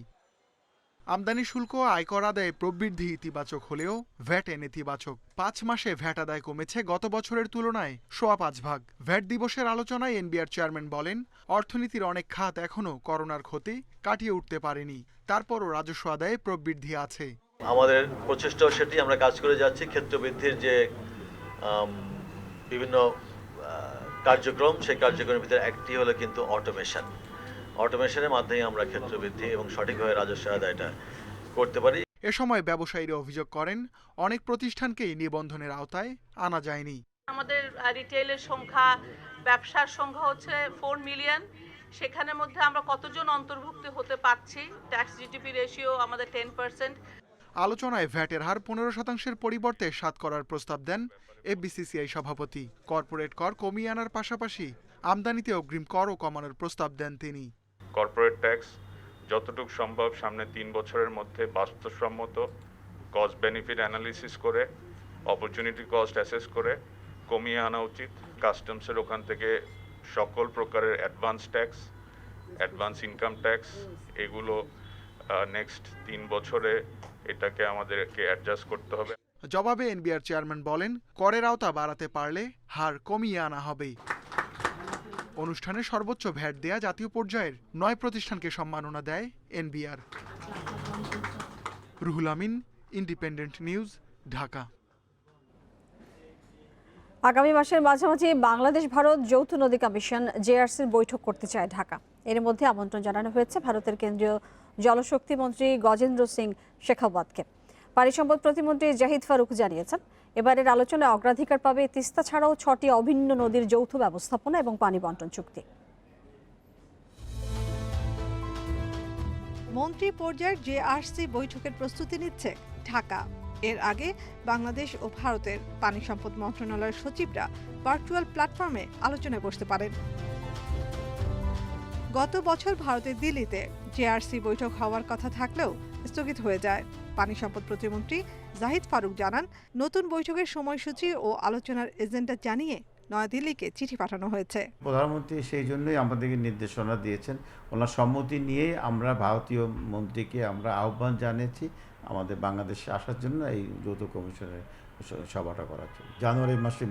Speaker 3: আমদানি শুল্ক আয়কর আদায়ে প্রবৃদ্ধি ইতিবাচক হলেও ভ্যাট নেতিবাচক। 5 মাসে ভ্যাট আদায় কমেছে গত বছরের তুলনায় 5.25 ভাগ। ভ্যাট দিবসের আলোচনায় এনবিআর চেয়ারম্যান বলেন, অর্থনীতির অনেক খাত এখনও করোনার ক্ষতি কাটিয়ে উঠতে পারেনি, তারপরও রাজস্ব আদায়ে প্রবৃদ্ধি আছে।
Speaker 5: আমাদের প্রচেষ্টাও সেটি, আমরা কাজ করে যাচ্ছি। ক্ষেত্র বৃদ্ধির যে বিভিন্ন কার্যক্রম, সেই কার্যক্রমের ভিতরে একটি হলো কিন্তু অটোমেশনের মাধ্যমে আমরা ক্ষেত্র বৃদ্ধি এবং সঠিকভাবে রাজস্ব আদায়টা করতে পারি।
Speaker 3: এ সময় ব্যবসায়ীরা অভিযোগ করেন, অনেক প্রতিষ্ঠানকেই নিবন্ধনের আওতায় আনা যায়নি।
Speaker 23: আমাদের রিটেইলের সংখ্যা, ব্যবসার সংখ্যা হচ্ছে 4 মিলিয়ন। সেখানের মধ্যে আমরা কতজন অন্তর্ভুক্ত হতে পারছি? ট্যাক্স জিডিপি রেশিও আমাদের 10%।
Speaker 3: আলোচনায় ভ্যাটের হার 15%-এর পরিবর্তে 7 করার প্রস্তাব দেন এফবিসিসিআই সভাপতি। কর্পোরেট কর কমিয়ে আনার পাশাপাশি আমদানিতে অগ্রিম করও কমানোর প্রস্তাব দেন তিনি।
Speaker 24: কর্পোরেট ট্যাক্স যতটুকু সম্ভব সামনে 3 বছরের মধ্যে বাস্তবসম্মত কস্ট বেনিফিট অ্যানালিসিস করে, অপরচুনিটি কস্ট অ্যাসেস করে কমিয়ে আনা উচিত। কাস্টমসের ওখান থেকে সকল প্রকারের advance tax, advance income tax, এগুলো নেক্সট 3 বছরে এটাকে আমাদেরকে অ্যাডজাস্ট করতে হবে।
Speaker 3: জবাবে এনবিআর চেয়ারম্যান বলেন, করের আওতা বাড়াতে পারলে হার কমিয়ে আনা হবে। অনুষ্ঠানে সর্বোচ্চ ভ্যাট দেয়া জাতীয় পর্যায়ের 9 প্রতিষ্ঠানকে সম্মাননা দেয় NBR. Ruhul Amin, independent news, Dhaka.
Speaker 1: আগামী মাসের মাঝামাঝি বাংলাদেশ ভারত যৌথ নদী কমিশন জেআরসির বৈঠক করতে চায় ঢাকা। এর মধ্যে আমন্ত্রণ জানানো হয়েছে ভারতের কেন্দ্রীয় জলশক্তি মন্ত্রী গজেন্দ্র সিং শেখাওয়াতকে। পানি সম্পদ প্রতিমন্ত্রী জাহিদ ফারুক জানিয়েছেন, এবারের আলোচনায় অগ্রাধিকার পাবে তিস্তা ছাড়াও 6টি অভিন্ন নদীর যৌথ ব্যবস্থাপনা এবং পানি বন্টন চুক্তি।
Speaker 25: মন্ত্রী পর্যায়ের জেআরসি বৈঠকের প্রস্তুতি নিচ্ছে ঢাকা। এর আগে বাংলাদেশ ও ভারতের পানি সম্পদ মন্ত্রণালয়ের সচিবরা ভার্চুয়াল প্ল্যাটফর্মে আলোচনায় বসতে পারেন। গত বছর ভারতের দিল্লিতে জেআরসি বৈঠক হওয়ার কথা থাকলেও স্থগিত হয়ে যায়। পানি সম্পদ প্রতিমন্ত্রী জাহিদ ফারুক জানান, নতুন বৈঠকের সময়সূচি ও আলোচনার এজেন্ডা জানিয়ে নয়াদিল্লিকে চিঠি পাঠানো হয়েছে।
Speaker 22: প্রধানমন্ত্রী সেই জন্যই আমাদেরকে নির্দেশনা দিয়েছেন। ওনার সম্মতি নিয়ে আমরা ভারতীয় মন্ত্রীকে আমরা আহ্বান জানিয়েছি আমাদের বাংলাদেশে আসার জন্য, এই যৌথ কমিশনের সভাটা করার জন্য। জানুয়ারি মাসে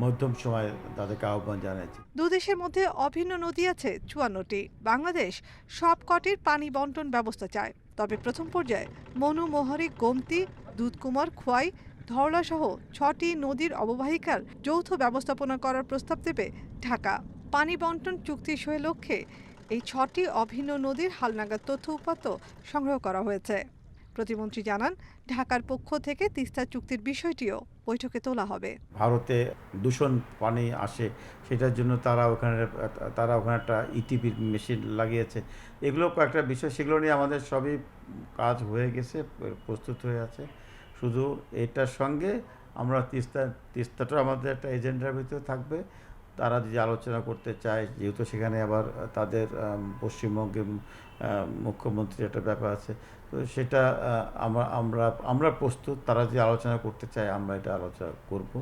Speaker 22: মধ্যম সময় তাদেরকে আহ্বান জানিয়েছি।
Speaker 25: দুদেশের মধ্যে অভিন্ন নদী আছে 54টি। বাংলাদেশ সবকটির পানি বন্টন ব্যবস্থা চায়, তবে প্রথম পর্যায়ে মনু, মোহরী, গোমতী, দুধকুমার, খোয়াই, ধরলা সহ 6টি নদীর অববাহিকার যৌথ ব্যবস্থাপনা করার প্রস্তাব দেবে ঢাকা। পানি বন্টন চুক্তি সই লক্ষ্যে এই 6টি অভিন্ন নদীর হালনাগাদ তথ্য উপাত্ত সংগ্রহ করা হয়েছে। প্রতিমন্ত্রী জানান, ঢাকার পক্ষ থেকে তিস্তা চুক্তির বিষয়টিও বৈঠকে তোলা হবে।
Speaker 22: ভারতে দূষণ পানি আসে, সেটার জন্য তারা ওখানে একটা ইটিপি মেশিন লাগিয়েছে। এগুলো কয়েকটা বিষয়, সেগুলো নিয়ে আমাদের সবই কাজ হয়ে গেছে, প্রস্তুত হয়ে আছে। শুধু এটার সঙ্গে আমরা তিস্তাটা আমাদের একটা এজেন্ডার ভিতরে থাকবে। তারা যদি আলোচনা করতে চায়, যেহেতু সেখানে আবার তাদের পশ্চিমবঙ্গের মুখ্যমন্ত্রীর একটা ব্যাপার আছে, তো সেটা আমরা প্রস্তুত। তারা যদি আলোচনা করতে চায়, আমরা এটা আলোচনা করব।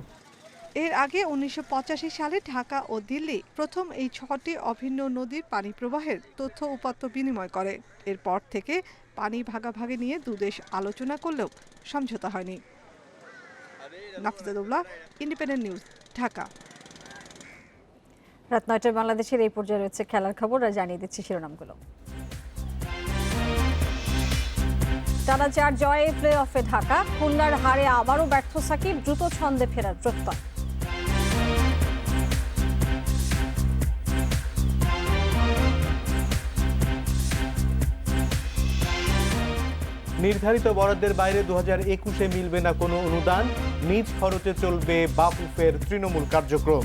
Speaker 25: এর আগে 1985 সালে ঢাকা ও দিল্লি প্রথম এই 6টি অভিন্ন নদীর পানি প্রবাহের তথ্য উপাত্ত বিনিময় করে। এরপর থেকে পানি ভাগাভাগি নিয়ে দুদেশ আলোচনা করলেও সমঝোতা হয়নি। নাফিজাতুল্লাহ, ইন্ডিপেন্ডেন্ট নিউজ, ঢাকা।
Speaker 1: রাত 9টায় বাংলাদেশের এই পর্যায়ে রয়েছে খেলার খবর, আর জানিয়ে দিচ্ছি শিরোনামগুলো। টানা 4 জয়ে প্লে অফে ঢাকা, খুলনার হারে আবারও ব্যর্থ সাকিব, দ্রুত ছন্দে ফেরার প্রত্যয়।
Speaker 2: নির্ধারিত বরাদ্দের বাইরে 2021-এ মিলবে না কোনো অনুদান, নিজ খরচে চলবে বাফুফের তৃণমূল কার্যক্রম।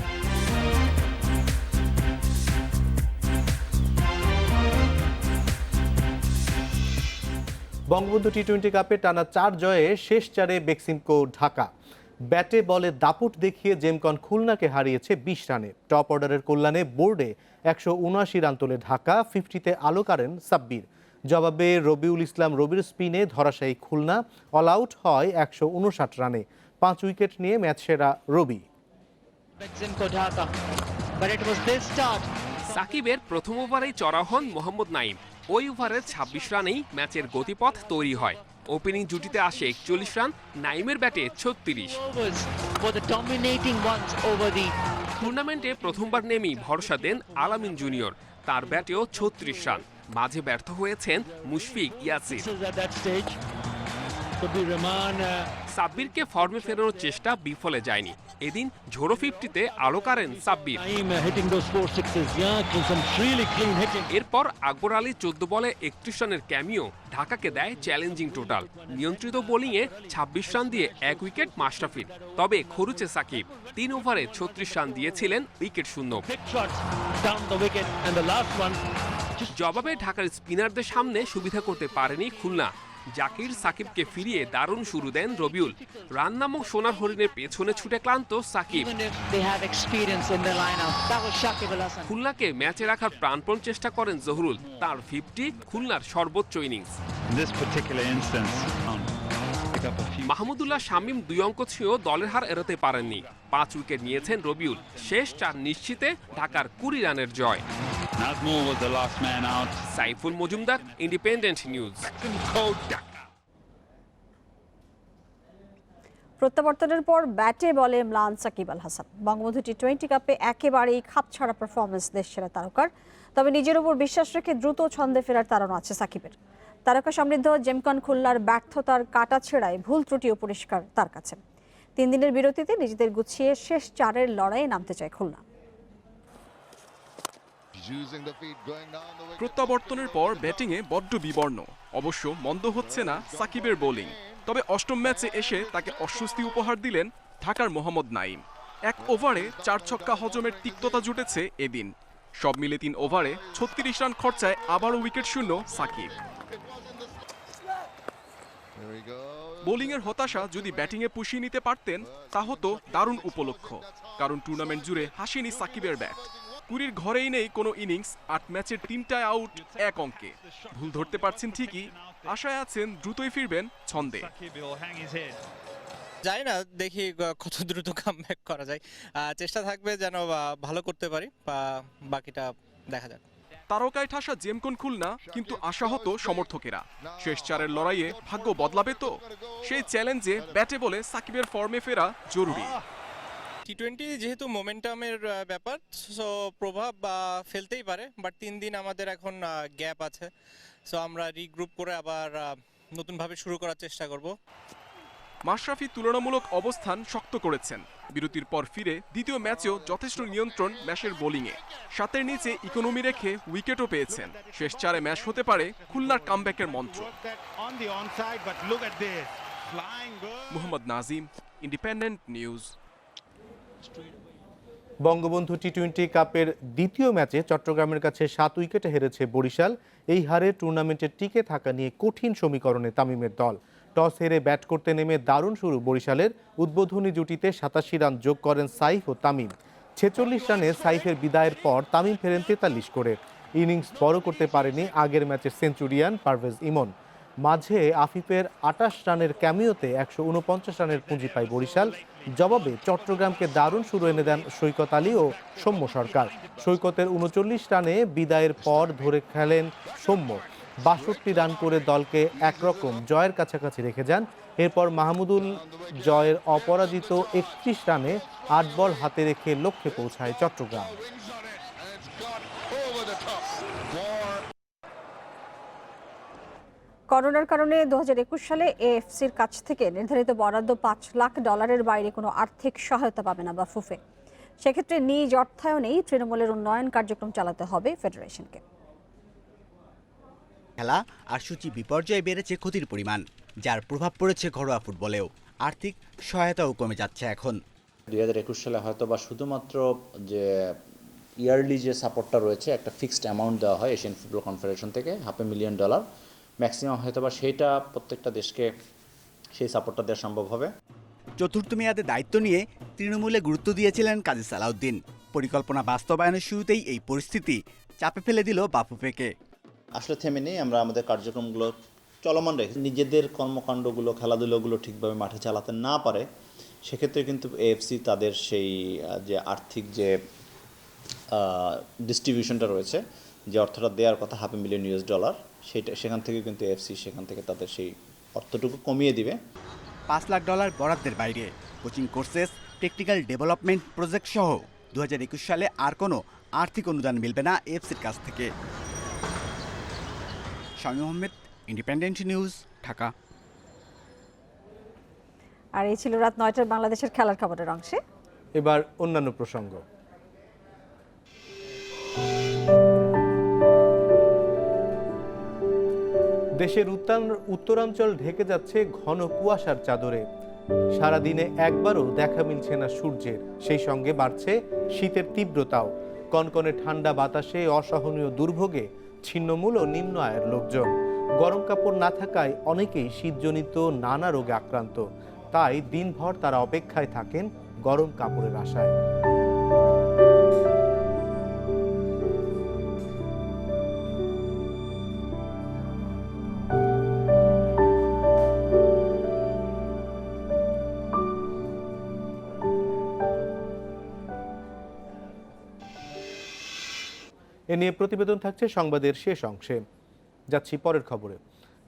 Speaker 2: বঙ্গবন্ধু টি-20 কাপে টানা 4 জয়ে শেষ 4-এ বেক্সিমকো ঢাকা। ব্যাটে বলে দাপট দেখিয়ে জেমকন খুলনাকে হারিয়েছে 20 রানে। টপ অর্ডারের কল্যাণে বোর্ডে 179 রান তোলে ঢাকা, 50-তে আলো কাড়েন সাব্বির। জবাবে রবিউল ইসলাম রবির স্পিনে ধরাশায়ী খুলনা, অল আউট হয় 159 রানে। 5 উইকেট নিয়ে ম্যাচ সেরা রবি।
Speaker 6: সাকিবের প্রথম ওভারেই চড়া হন মোহাম্মদ নাইম। ওই ওভারের 26 রানেই ম্যাচের গতিপথ তৈরি হয়। ওপেনিং জুটিতে আসে 41 রান, নাইমের ব্যাটে 36। টুর্নামেন্টে প্রথমবার নেমেই ভরসা দেন আলামিন জুনিয়র, তার ব্যাটেও 36 রান। মাঝে ব্যর্থ হয়েছেন মুশফিক ইয়াসির। সাব্বিরকে ফর্মে ফেরানোর চেষ্টা বিফলে যায়নি। এদিন ঝোড়ো 50-তে আলো কাড়েন সাব্বির। এরপর আকবর আলী 14 বলে 31 রানের ক্যামিও ঢাকাকে দেয় চ্যালেঞ্জিং টোটাল। নিয়ন্ত্রিত বোলিংয়ে 26 রান দিয়ে 1 উইকেট মাশরাফির। তবে খরুচে সাকিব 3 ওভারে 36 রান দিয়েছিলেন উইকেট শূন্য। জবাবে ঢাকার স্পিনারদের সামনে সুবিধা করতে পারেনি খুলনা। জাকির সাকিবকে ফিরিয়ে দারুণ শুরু দেন রবিউল। রান নামক সোনার হরিণের পেছনে ছুটে ক্লান্ত সাকিব। খুলনাকে ম্যাচে রাখার প্রাণপণ চেষ্টা করেন জহুরুল। তার 50 খুলনার সর্বোচ্চ ইনিংস। মাহমুদুল্লাহ শামীম 2 অঙ্ক ছুঁয়েও দলের হার এড়াতে পারেননি। 5 উইকেট নিয়েছেন রবিউল। শেষ 4 নিশ্চিতে ঢাকার 20 রানের জয়। Saiful Majumdar, independent news.
Speaker 1: প্রত্যাবর্তনের পর ব্যাটে বলে ম্লান সাকিব আল হাসান। বঙ্গবন্ধু টি-20 কাপে একেবারেই খাপছাড়া পারফরমেন্স দেশসেরা তারকার। তবে নিজের উপর বিশ্বাস রেখে দ্রুত ছন্দে ফেরার তাড়না আছে সাকিবের। তারকা সমৃদ্ধ জেমকন খুলনার ব্যর্থতার কাটা ছেঁড়ায় ভুল ত্রুটিও পরিষ্কার তার কাছে। 3 দিনের বিরতিতে নিজেদের গুছিয়ে শেষ 4-এর লড়াইয়ে নামতে চায় খুলনা।
Speaker 4: প্রত্যাবর্তনের পর ব্যাটিংয়ে বড্ড বিবর্ণ। অবশ্য মন্দ হচ্ছে না সাকিবের বোলিং। তবে 8ম ম্যাচে এসে তাকে অস্বস্তি উপহার দিলেন ঢাকার মোহাম্মদ নাইম। 1 ওভারে 4 ছক্কা হজমের তিক্ততা জুটেছে এদিন। সব মিলে 3 ওভারে 36 রান খরচায় আবারও উইকেট শূন্য সাকিব। বোলিংয়ের হতাশা যদি ব্যাটিংয়ে পুষিয়ে নিতে পারতেন তা হতো দারুণ উপলক্ষ। কারণ টুর্নামেন্ট জুড়ে হাসেনি সাকিবের ব্যাট। কুড়ির ঘরেই নেই কোনো ইনিংস, ৮ ম্যাচের ৩টায় আউট ১ অঙ্কে। ভুল ধরতে পারছেন ঠিকই, আশায় আছেন দ্রুতই ফিরবেন ছন্দে।
Speaker 7: জানি না, দেখি কত দ্রুত কামব্যাক করা যায়। চেষ্টা থাকবে যেন ভালো করতে পারি, বাকিটা দেখা যাক।
Speaker 4: তারকায় ঠাসা জেমকন খুলনা, কিন্তু আশাহত সমর্থকেরা। শেষ চারের লড়াইয়ে ভাগ্য বদলাবে তো? সেই চ্যালেঞ্জে ব্যাটে বলে সাকিবের ফর্মে ফেরা জরুরি।
Speaker 7: টি-20 যেহেতু মোমেন্টামের ব্যাপার, সো প্রভাব ফেলতেই পারে, বাট 3 দিন আমাদের এখন গ্যাপ আছে, সো আমরা রিগ্রুপ করে আবার নতুনভাবে শুরু করার চেষ্টা করব।
Speaker 4: মাশরাফি তুলনামূলক অবস্থান শক্ত করেছেন। বিরতির পর ফিরে দ্বিতীয় ম্যাচেও যথেষ্ট নিয়ন্ত্রণ ম্যাশের বোলিংয়ে। 7-এর নিচে ইকোনমি রেখে উইকেটও পেয়েছেন। শেষ 4-এ ম্যাচ হতে পারে খুলনার কামব্যাকের মন্ত্র। Mohammad Nazim, independent news.
Speaker 2: বঙ্গবন্ধু টি-20 কাপের দ্বিতীয় ম্যাচে চট্টগ্রামের কাছে 7 উইকেটে হেরেছে বরিশাল। এই হারে টুর্নামেন্টে টিকে থাকা নিয়ে কঠিন সমীকরণে তামিমের দল। টস হেরে ব্যাট করতে নেমে দারুণ শুরু বরিশালের। উদ্বোধনী জুটিতে 87 রান যোগ করেন সাইফ ও তামিম। 46 রানে সাইফের বিদায়ের পর তামিম ফেরেন 43 করে। ইনিংস বড় করতে পারেনি আগের ম্যাচের সেঞ্চুরিয়ান পারভেজ ইমন। মাঝে আফিফের 28 রানের ক্যামিওতে 149 রানের পুঁজি পায় বরিশাল। জবাবে চট্টগ্রামকে দারুণ শুরু এনে দেন সৈকত আলী ও সৌম্য সরকার। সৈকতের 39 রানে বিদায়ের পর ধরে খেলেন সৌম্য। 62 রান করে দলকে একরকম জয়ের কাছাকাছি রেখে যান। এরপর মাহমুদুল জয়ের অপরাজিত 31 রানে 8 বল হাতে রেখে লক্ষ্যে পৌঁছায় চট্টগ্রাম।
Speaker 1: করোনার কারণে 2021 সালে এএফসির কাছ থেকে নির্ধারিত বরাদ্দ $5 লাখ বাইরে কোনো আর্থিক সহায়তা পাবে না বাফুফে। সেক্ষেত্রে নিজ অর্থায়নেই তৃণমূলের উন্নয়ন কার্যক্রম চালাতে হবে ফেডারেশনকে।
Speaker 8: খেলা আর সূচি বিপর্যয়ে বেড়েছে ক্ষতির পরিমাণ, যার প্রভাব পড়েছে ঘরোয়া ফুটবলেও। আর্থিক সহায়তাও কমে যাচ্ছে এখন।
Speaker 10: 2021 সালে হয়তো বা শুধুমাত্র যে ইয়ারলি যে সাপোর্টটা রয়েছে, একটা ফিক্সড অ্যামাউন্ট দেওয়া হয় এশিয়ান ফুটবল কনফেডারেশন থেকে, $500,000 ম্যাক্সিমাম হয়তো বা সেটা প্রত্যেকটা দেশকে সেই সাপোর্টটা দেওয়া সম্ভব হবে।
Speaker 8: চতুর্থ মেয়াদে দায়িত্ব নিয়ে তৃণমূলে গুরুত্ব দিয়েছিলেন কাজী সালাউদ্দিন। পরিকল্পনা বাস্তবায়নের শুরুতেই এই পরিস্থিতি চাপে ফেলে দিল বাফুফেকে।
Speaker 10: আসলে থেমে নেই, আমরা আমাদের কার্যক্রমগুলো চলমান রেখে নিজেদের কর্মকাণ্ডগুলো, খেলাধুলোগুলো ঠিকভাবে মাঠে চালাতে না পারে, সেক্ষেত্রে কিন্তু এএফসি তাদের সেই যে আর্থিক যে ডিস্ট্রিবিউশনটা রয়েছে, যে অর্থটা দেওয়ার কথা $500,000, সেখান থেকে কিন্তু এএফসি সেখান থেকে তাদের সেই অর্থটুকু কমিয়ে দিবে।
Speaker 8: $5 লাখ বরাদ্দের বাইরে coaching courses, technical development project সহ 2021 সালে আর কোনো আর্থিক অনুদান মিলবে না এএফসির কাছ থেকে। Shamim Ahmed, independent news, Dhaka.
Speaker 1: আর এই ছিল রাত 9টার বাংলাদেশের খেলার খবরের অংশে।
Speaker 2: এবার অন্যান্য প্রসঙ্গ। দেশের উত্তরাঞ্চল ঢেকে যাচ্ছে ঘন কুয়াশার চাদরে। সারাদিনে একবারও দেখা মিলছে না সূর্যের, সেই সঙ্গে বাড়ছে শীতের তীব্রতাও। কনকনে ঠান্ডা বাতাসে অসহনীয় দুর্ভোগে ছিন্নমূল ও নিম্ন আয়ের লোকজন। গরম কাপড় না থাকায় অনেকেই শীতজনিত নানা রোগে আক্রান্ত। তাই দিনভর তারা অপেক্ষায় থাকেন গরম কাপড়ের আশায়। এ নিয়ে প্রতিবেদন থাকছে সংবাদের শেষ অংশে। যাচ্ছি পরের খবরে।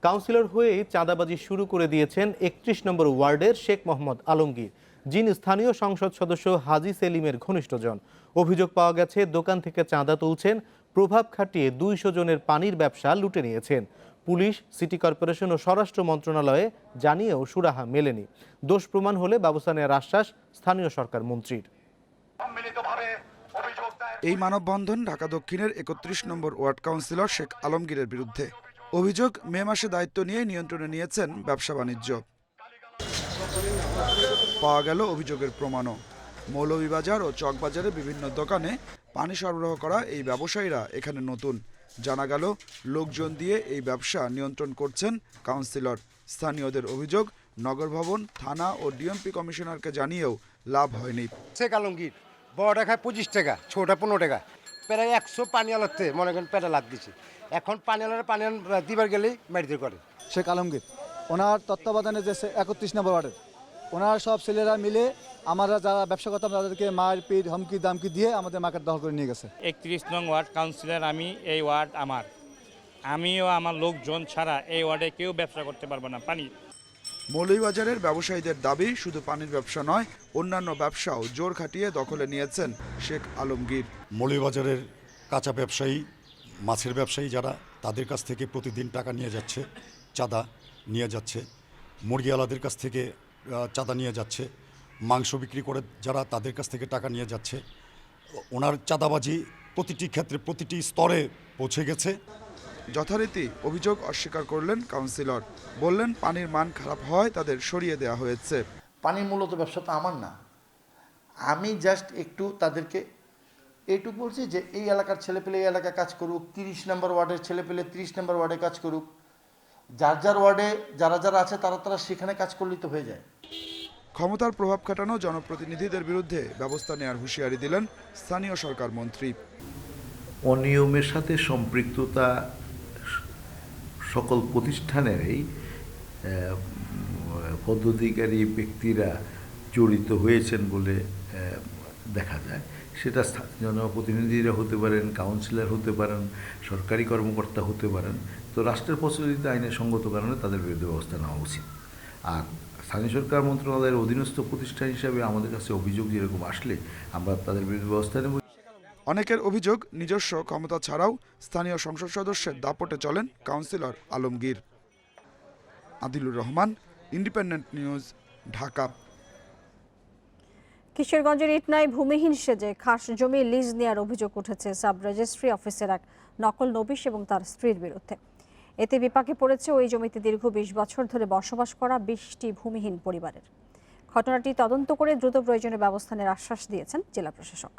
Speaker 2: কাউন্সিলর হয়েই চাঁদাবাজি শুরু করে দিয়েছেন 31 নম্বর ওয়ার্ডের শেখ মোহাম্মদ আলমগীর, যিনি স্থানীয় সংসদ সদস্য হাজী সেলিমের ঘনিষ্ঠজন। অভিযোগ পাওয়া গেছে দোকান থেকে চাঁদা তুলছেন, প্রভাব খাটিয়ে 200 জনের পানির ব্যবসা লুটে নিয়েছেন। পুলিশ, সিটি কর্পোরেশন ও স্বরাষ্ট্র মন্ত্রণালয়ে জানিয়েও সুরাহা মেলেনি। দোষ প্রমাণ হলে ব্যবস্থা নেওয়ার আশ্বাস স্থানীয় সরকার মন্ত্রীর।
Speaker 12: এই মানববন্ধন ঢাকা দক্ষিণের 31 নম্বর ওয়ার্ড কাউন্সিলর শেখ আলমগীরের বিরুদ্ধে। অভিযোগ, মে মাসে দায়িত্ব নিয়ে নিয়ন্ত্রণে নিয়েছেন ব্যবসা বাণিজ্য। পাওয়া গেল অভিযোগের প্রমাণও। মৌলভীবাজার ও চকবাজারে বিভিন্ন দোকানে পানি সরবরাহ করা এই ব্যবসায়ীরা এখানে নতুন। জানা গেল লোকজন দিয়ে এই ব্যবসা নিয়ন্ত্রণ করছেন কাউন্সিলর। স্থানীয়দের অভিযোগ, নগর ভবন, থানা ও ডিএমপি কমিশনারকে জানিয়েও লাভ হয়নি।
Speaker 13: শেখ আলমগীর বড়টা খায় 25 টাকা, ছোটটা 15 টাকা।
Speaker 9: প্রায় 100 পানি আলাতে মনে করেন পেটে লাগ দিছে। এখন পানি আলার পানি দিবার গেলেই মারিতে করে।
Speaker 11: শেখ আলমগীর ওনার তত্ত্বাবধানে যে 31 নম্বর ওয়ার্ডের ওনার সব ছেলেরা মিলে আমরা যারা ব্যবসা করতাম তাদেরকে মারপিট হুমকি দামকি দিয়ে আমাদের মার্কেট দখল করে নিয়ে গেছে।
Speaker 13: 31 নং ওয়ার্ড কাউন্সিলর আমি, এই ওয়ার্ড আমার। আমিও আমার লোকজন ছাড়া এই ওয়ার্ডে কেউ ব্যবসা করতে পারবে না পানি।
Speaker 12: মৌলভীবাজারের ব্যবসায়ীদের দাবি শুধু পানির ব্যবসা নয়, অন্যান্য ব্যবসাও জোর খাটিয়ে দখলে নিয়েছেন শেখ আলমগীর।
Speaker 14: মৌলভীবাজারের কাঁচা ব্যবসায়ী, মাছের ব্যবসায়ী যারা, তাদের কাছ থেকে প্রতিদিন টাকা নিয়ে যাচ্ছে, চাঁদা নিয়ে যাচ্ছে। মুরগিওয়ালাদের কাছ থেকে চাঁদা নিয়ে যাচ্ছে। মাংস বিক্রি করে যারা, তাদের কাছ থেকে টাকা নিয়ে যাচ্ছে। ওনার চাঁদাবাজি প্রতিটি ক্ষেত্রে, প্রতিটি স্তরে পৌঁছে গেছে।
Speaker 12: যথারীতি অভিযোগ অস্বীকার করলেন কাউন্সিলর। বললেন পানির মান খারাপ হয় তাদের সরিয়ে দেওয়া হয়েছে।
Speaker 15: পানির মূলত ব্যবসা তো আমার না, আমি জাস্ট একটু তাদেরকে এইটুকু বলছি যে এই এলাকার ছেলেপেলে এই এলাকায় কাজ করুক, 30 নম্বর ওয়ার্ডের ছেলেপেলে 30 নম্বর ওয়ার্ডে কাজ করুক, যার যার ওয়ার্ডে যারা যারা আছে তারা সেখানে কাজ করলেই তো হয়ে যায়।
Speaker 12: ক্ষমতার প্রভাব খাটানো জনপ্রতিনিধিদের বিরুদ্ধে ব্যবস্থা নেওয়ার হুঁশিয়ারি দিলেন স্থানীয় সরকার মন্ত্রী।
Speaker 26: অনিয়মের সাথে সম্পৃক্ততা সকল প্রতিষ্ঠানেরই পদাধিকারী ব্যক্তিরা জড়িত হয়েছেন বলে দেখা যায়। সেটা জনপ্রতিনিধিরা হতে পারেন, কাউন্সিলর হতে পারেন, সরকারি কর্মকর্তা হতে পারেন। তো রাষ্ট্রের প্রচলিত আইনের সঙ্গত কারণে তাদের বিরুদ্ধে ব্যবস্থা নেওয়া উচিত। আর স্থানীয় সরকার মন্ত্রণালয়ের অধীনস্থ প্রতিষ্ঠান হিসাবে আমাদের কাছে অভিযোগ যেরকম আসলে আমরা তাদের বিরুদ্ধে ব্যবস্থা নেব।
Speaker 12: অনেকের অভিযোগ নিজস্ব ক্ষমতা ছাড়াও স্থানীয় সংসদ সদস্যের দাপটে চলেন councillor Alamgir. Adilur Rahman, independent news, Dhaka.
Speaker 1: কিশোরগঞ্জের ইটনায় ভূমিহীন সেজে খাস জমি লিজ নেওয়ার অভিযোগ উঠেছে সাব রেজিস্ট্রি অফিসের এক নকল নবিশ এবং তার স্ত্রীর বিরুদ্ধে। এতে বিপাকে পড়েছে ওই জমিতে দীর্ঘ 20 বছর ধরে বসবাস করা 20টি ভূমিহীন পরিবারের। ঘটনাটি তদন্ত করে দ্রুত প্রয়োজনীয় ব্যবস্থা নেওয়ার আশ্বাস দিয়েছেন জেলা প্রশাসক।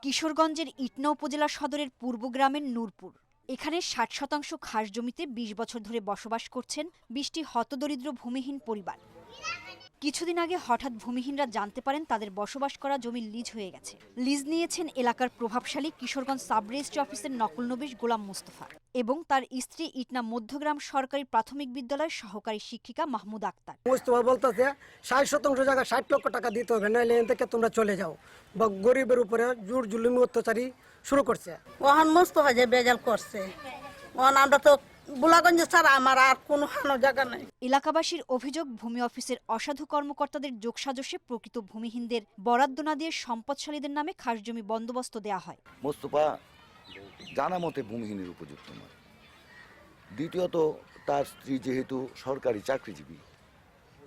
Speaker 27: কিশোরগঞ্জের ইটনা উপজেলা সদরের পূর্ব গ্রামের নূরপুর। এখানে 60% খাস জমিতে 20 বছর ধরে বসবাস করছেন 20টি হতদরিদ্র ভূমিহীন পরিবার। কিছুদিন আগে হঠাৎ ভূমিহীনরা জানতে পারেন তাদের বসবাস করা জমি লিজ হয়ে গেছে। লিজ নিয়েছেন এলাকার প্রভাবশালী কিশোরগঞ্জ সাব রেজিস্ট্রি অফিসের নকল নবিশ গোলাম মুস্তফা এবং তার স্ত্রী ইটনা মধ্যগ্রাম সরকারি প্রাথমিক বিদ্যালয়ের সহকারী শিক্ষিকা মাহমুদ আক্তার।
Speaker 28: মুস্তফা বলতেছে 60% জায়গা 60 লক্ষ টাকা দিতে হবে, নাহলে এখান থেকে তোমরা চলে যাও। বা গরিবের উপরে জোর জুলুমি অত্যাচারী শুরু করছে।
Speaker 29: ওহান মুস্তফা যে বেজাল করছে, ওহান আমরা তো বুলাগঞ্জে ছাড়া আমার আর কোনো জায়গা নাই।
Speaker 27: এলাকাবাসীর অভিযোগ, ভূমি অফিসের অসাধু কর্মকর্তাদের যোগসাজশে প্রকৃত ভূমিহীনদের বরাদ্দ না দিয়ে সম্পদশালীদের নামে খাস জমি বন্দোবস্ত দেওয়া হয়।
Speaker 30: মোস্তফা জানা মতে ভূমিহীনের উপযুক্ত নয়। দ্বিতীয়ত, তার স্ত্রী যেহেতু সরকারি চাকরিজীবী,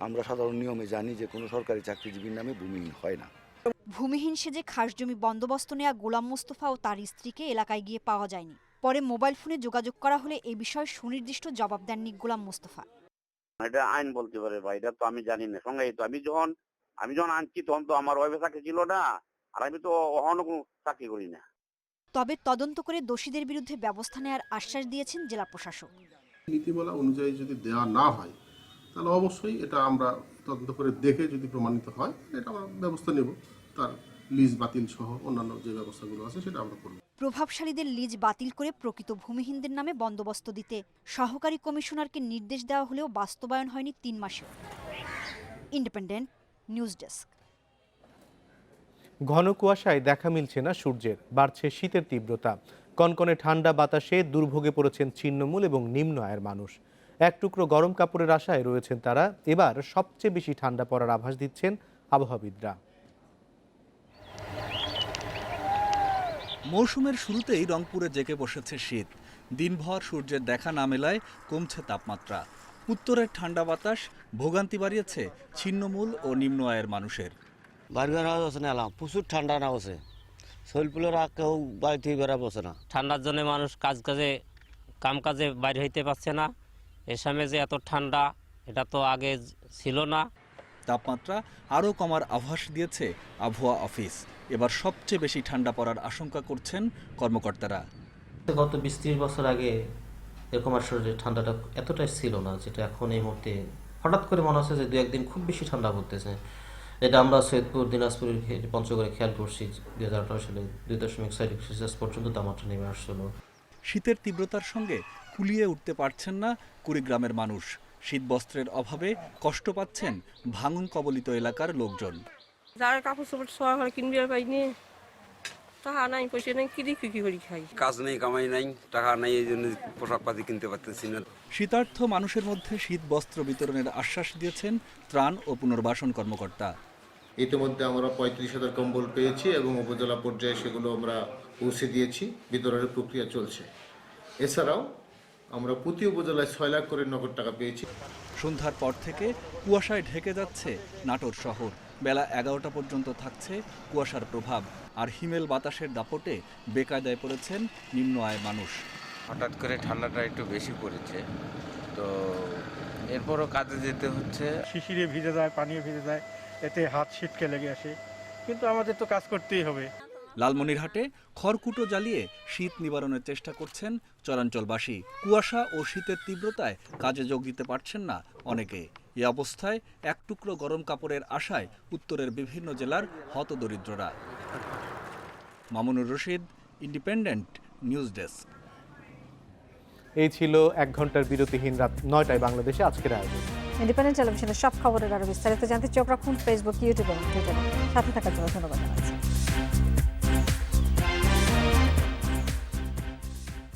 Speaker 30: আমরা সাধারণ নিয়মে জানি যে কোনো সরকারি চাকরিজীবীর নামে ভূমিহীন হয় না।
Speaker 27: ভূমিহীন সেজে খাস জমি বন্দোবস্ত নেওয়া গোলাম মুস্তফা ও তার স্ত্রীকে এলাকায় গিয়ে পাওয়া যায়নি। পরে মোবাইল ফোনে যোগাযোগ করা হলে এই বিষয়ে সুনির্দিষ্ট জবাব দেননি গোলাম মুস্তফা।
Speaker 31: এটা আইন বলতে পারে ভাই, এটা তো আমি জানি না। সঙ্গে তো আমি যখন আনছি তখন তো আমার ওয়াইফে চাকরি ছিল না, আর আমি তো অন্য কোনো চাকরি করি না।
Speaker 27: তবে তদন্ত করে দোষীদের বিরুদ্ধে ব্যবস্থা নেওয়ার আশ্বাস দিয়েছেন জেলা প্রশাসক।
Speaker 32: নীতিমালা অনুযায়ী যদি দেওয়া না হয় তাহলে অবশ্যই এটা আমরা তদন্ত করে দেখে যদি প্রমাণিত হয় এটা আমরা ব্যবস্থা নেব। তার লিজ বাতিল সহ অন্যান্য যে ব্যবস্থাগুলো আছে সেটা আমরা করব।
Speaker 27: প্রভাবশালীদের লিজ বাতিল করে প্রকৃত ভূমিহীনদের নামে বন্দোবস্ত দিতে সহকারী কমিশনারকে নির্দেশ দেওয়া হলেও বাস্তবায়ন হয়নি 3 মাসেও। Independent news desk.
Speaker 2: ঘন কুয়াশায় দেখা মিলছে না সূর্যের, বাড়ছে শীতের তীব্রতা। কনকনে ঠান্ডা বাতাসে দুর্ভোগে পড়েছেন ছিন্নমূল এবং নিম্ন আয়ের মানুষ। এক টুকরো গরম কাপড়ের আশায় রয়েছেন তারা। এবার সবচেয়ে বেশি ঠান্ডা পড়ার আভাস দিচ্ছেন আবহাওয়াবিদরা।
Speaker 33: মৌসুমের শুরুতেই রংপুরে জেঁকে বসেছে শীত। দিনভর সূর্যের দেখা না মেলায় কমছে তাপমাত্রা। উত্তরের ঠান্ডা বাতাস ভোগান্তি বাড়িয়েছে ছিন্নমূল ও নিম্ন আয়ের মানুষের।
Speaker 34: প্রচুর ঠান্ডা না বসে, শৈলপুলেরা কেউ বাড়ি থেকে বেড়া বসে না।
Speaker 35: ঠান্ডার জন্য মানুষ কাম কাজে বাইরে হইতে পারছে না। এ সময় যে এত ঠান্ডা, এটা তো আগে ছিল না।
Speaker 33: তাপমাত্রা আরও কমার আভাস দিয়েছে আবহাওয়া অফিস। এবার সবচেয়ে বেশি ঠান্ডা পড়ার আশঙ্কা করছেন কর্মকর্তারা।
Speaker 36: গত 20-30 বছর আগে এরকম আসলে ঠান্ডাটা এতটাই ছিল না, যেটা এখন এই মুহূর্তে হঠাৎ করে মনে হচ্ছে যে 2-1 দিন খুব বেশি ঠান্ডা পড়তেছে। এটা আমরা সৈয়দপুর, দিনাজপুরের পঞ্চগড়ে খেয়াল করছি 2018 সালে 2.6 ডিগ্রি সেলসিয়াস পর্যন্ত তাপমাত্রা নেমে আসছিল।
Speaker 33: শীতের তীব্রতার সঙ্গে কুলিয়ে উঠতে পারছেন না কুড়িগ্রামের মানুষ। শীতবস্ত্রের অভাবে কষ্ট পাচ্ছেন ভাঙন কবলিত এলাকার লোকজন।
Speaker 3: যারা কাপড় চোপড় সোয়া করে কিনবে পাইনি, টাকা নাই, পয়সা নাই, কি করি খাই।
Speaker 4: কাজ নেই, কামাই নাই, টাকা নাই, এই জন্য পোশাক পাতি কিনতে পারতেছি না।
Speaker 33: শীতার্থ মানুষের মধ্যে শীত বস্ত্র বিতরণের আশ্বাস দিয়েছেন ত্রাণ ও পুনর্বাসন কর্মকর্তা।
Speaker 5: ইতিমধ্যে আমরা 35,000 কম্বল পেয়েছি এবং উপজেলা পর্যায়ে সেগুলো আমরা পৌঁছে দিয়েছি, বিতরণের প্রক্রিয়া চলছে। এছাড়াও আমরা প্রতি উপজেলায় 6 লাখ করে নগদ টাকা পেয়েছি।
Speaker 33: সন্ধ্যার পর থেকে কুয়াশায় ঢেকে যাচ্ছে নাটোর শহর। বেলা 11টা পর্যন্ত থাকছে কুয়াশার প্রভাব, আর হিমেল বাতাসের দাপটে বেকায়দায় পড়েছেন নিম্ন আয় মানুষ।
Speaker 4: হঠাৎ করে ঠান্ডাটা একটু বেশি পড়েছে, তো এরপরও কাজে যেতে হচ্ছে।
Speaker 6: শিশিরে ভিজে যায়, পানিও ভিজে যায়, এতে হাত ছিটকে লেগে আসে, কিন্তু আমাদের তো কাজ করতেই হবে।
Speaker 33: লালমনিরহাটে খড়কুটো জ্বালিয়ে শীত নিবারণের চেষ্টা করছেন চরাঞ্চলবাসী। কুয়াশা ও শীতের তীব্রতায় কাজে যোগ দিতে পারছেন না অনেকে। এ অবস্থায় এক টুকরো গরম কাপড়ের আশায় উত্তরের বিভিন্ন জেলার হতদরিদ্ররা। Mamunur Rashid, independent news desk.
Speaker 2: এই ছিল 1 ঘন্টার বিরতিহীন রাত 9টায় বাংলাদেশে আজকের আয়োজন।
Speaker 1: ইন্ডিপেন্ডেন্ট টেলিভিশনের সব খবরের আরো বিস্তারিত জানতে চোখ রাখুন ফেসবুক, ইউটিউব এবং টুইটারে। সাথে থাকার জন্য ধন্যবাদ জানাচ্ছি।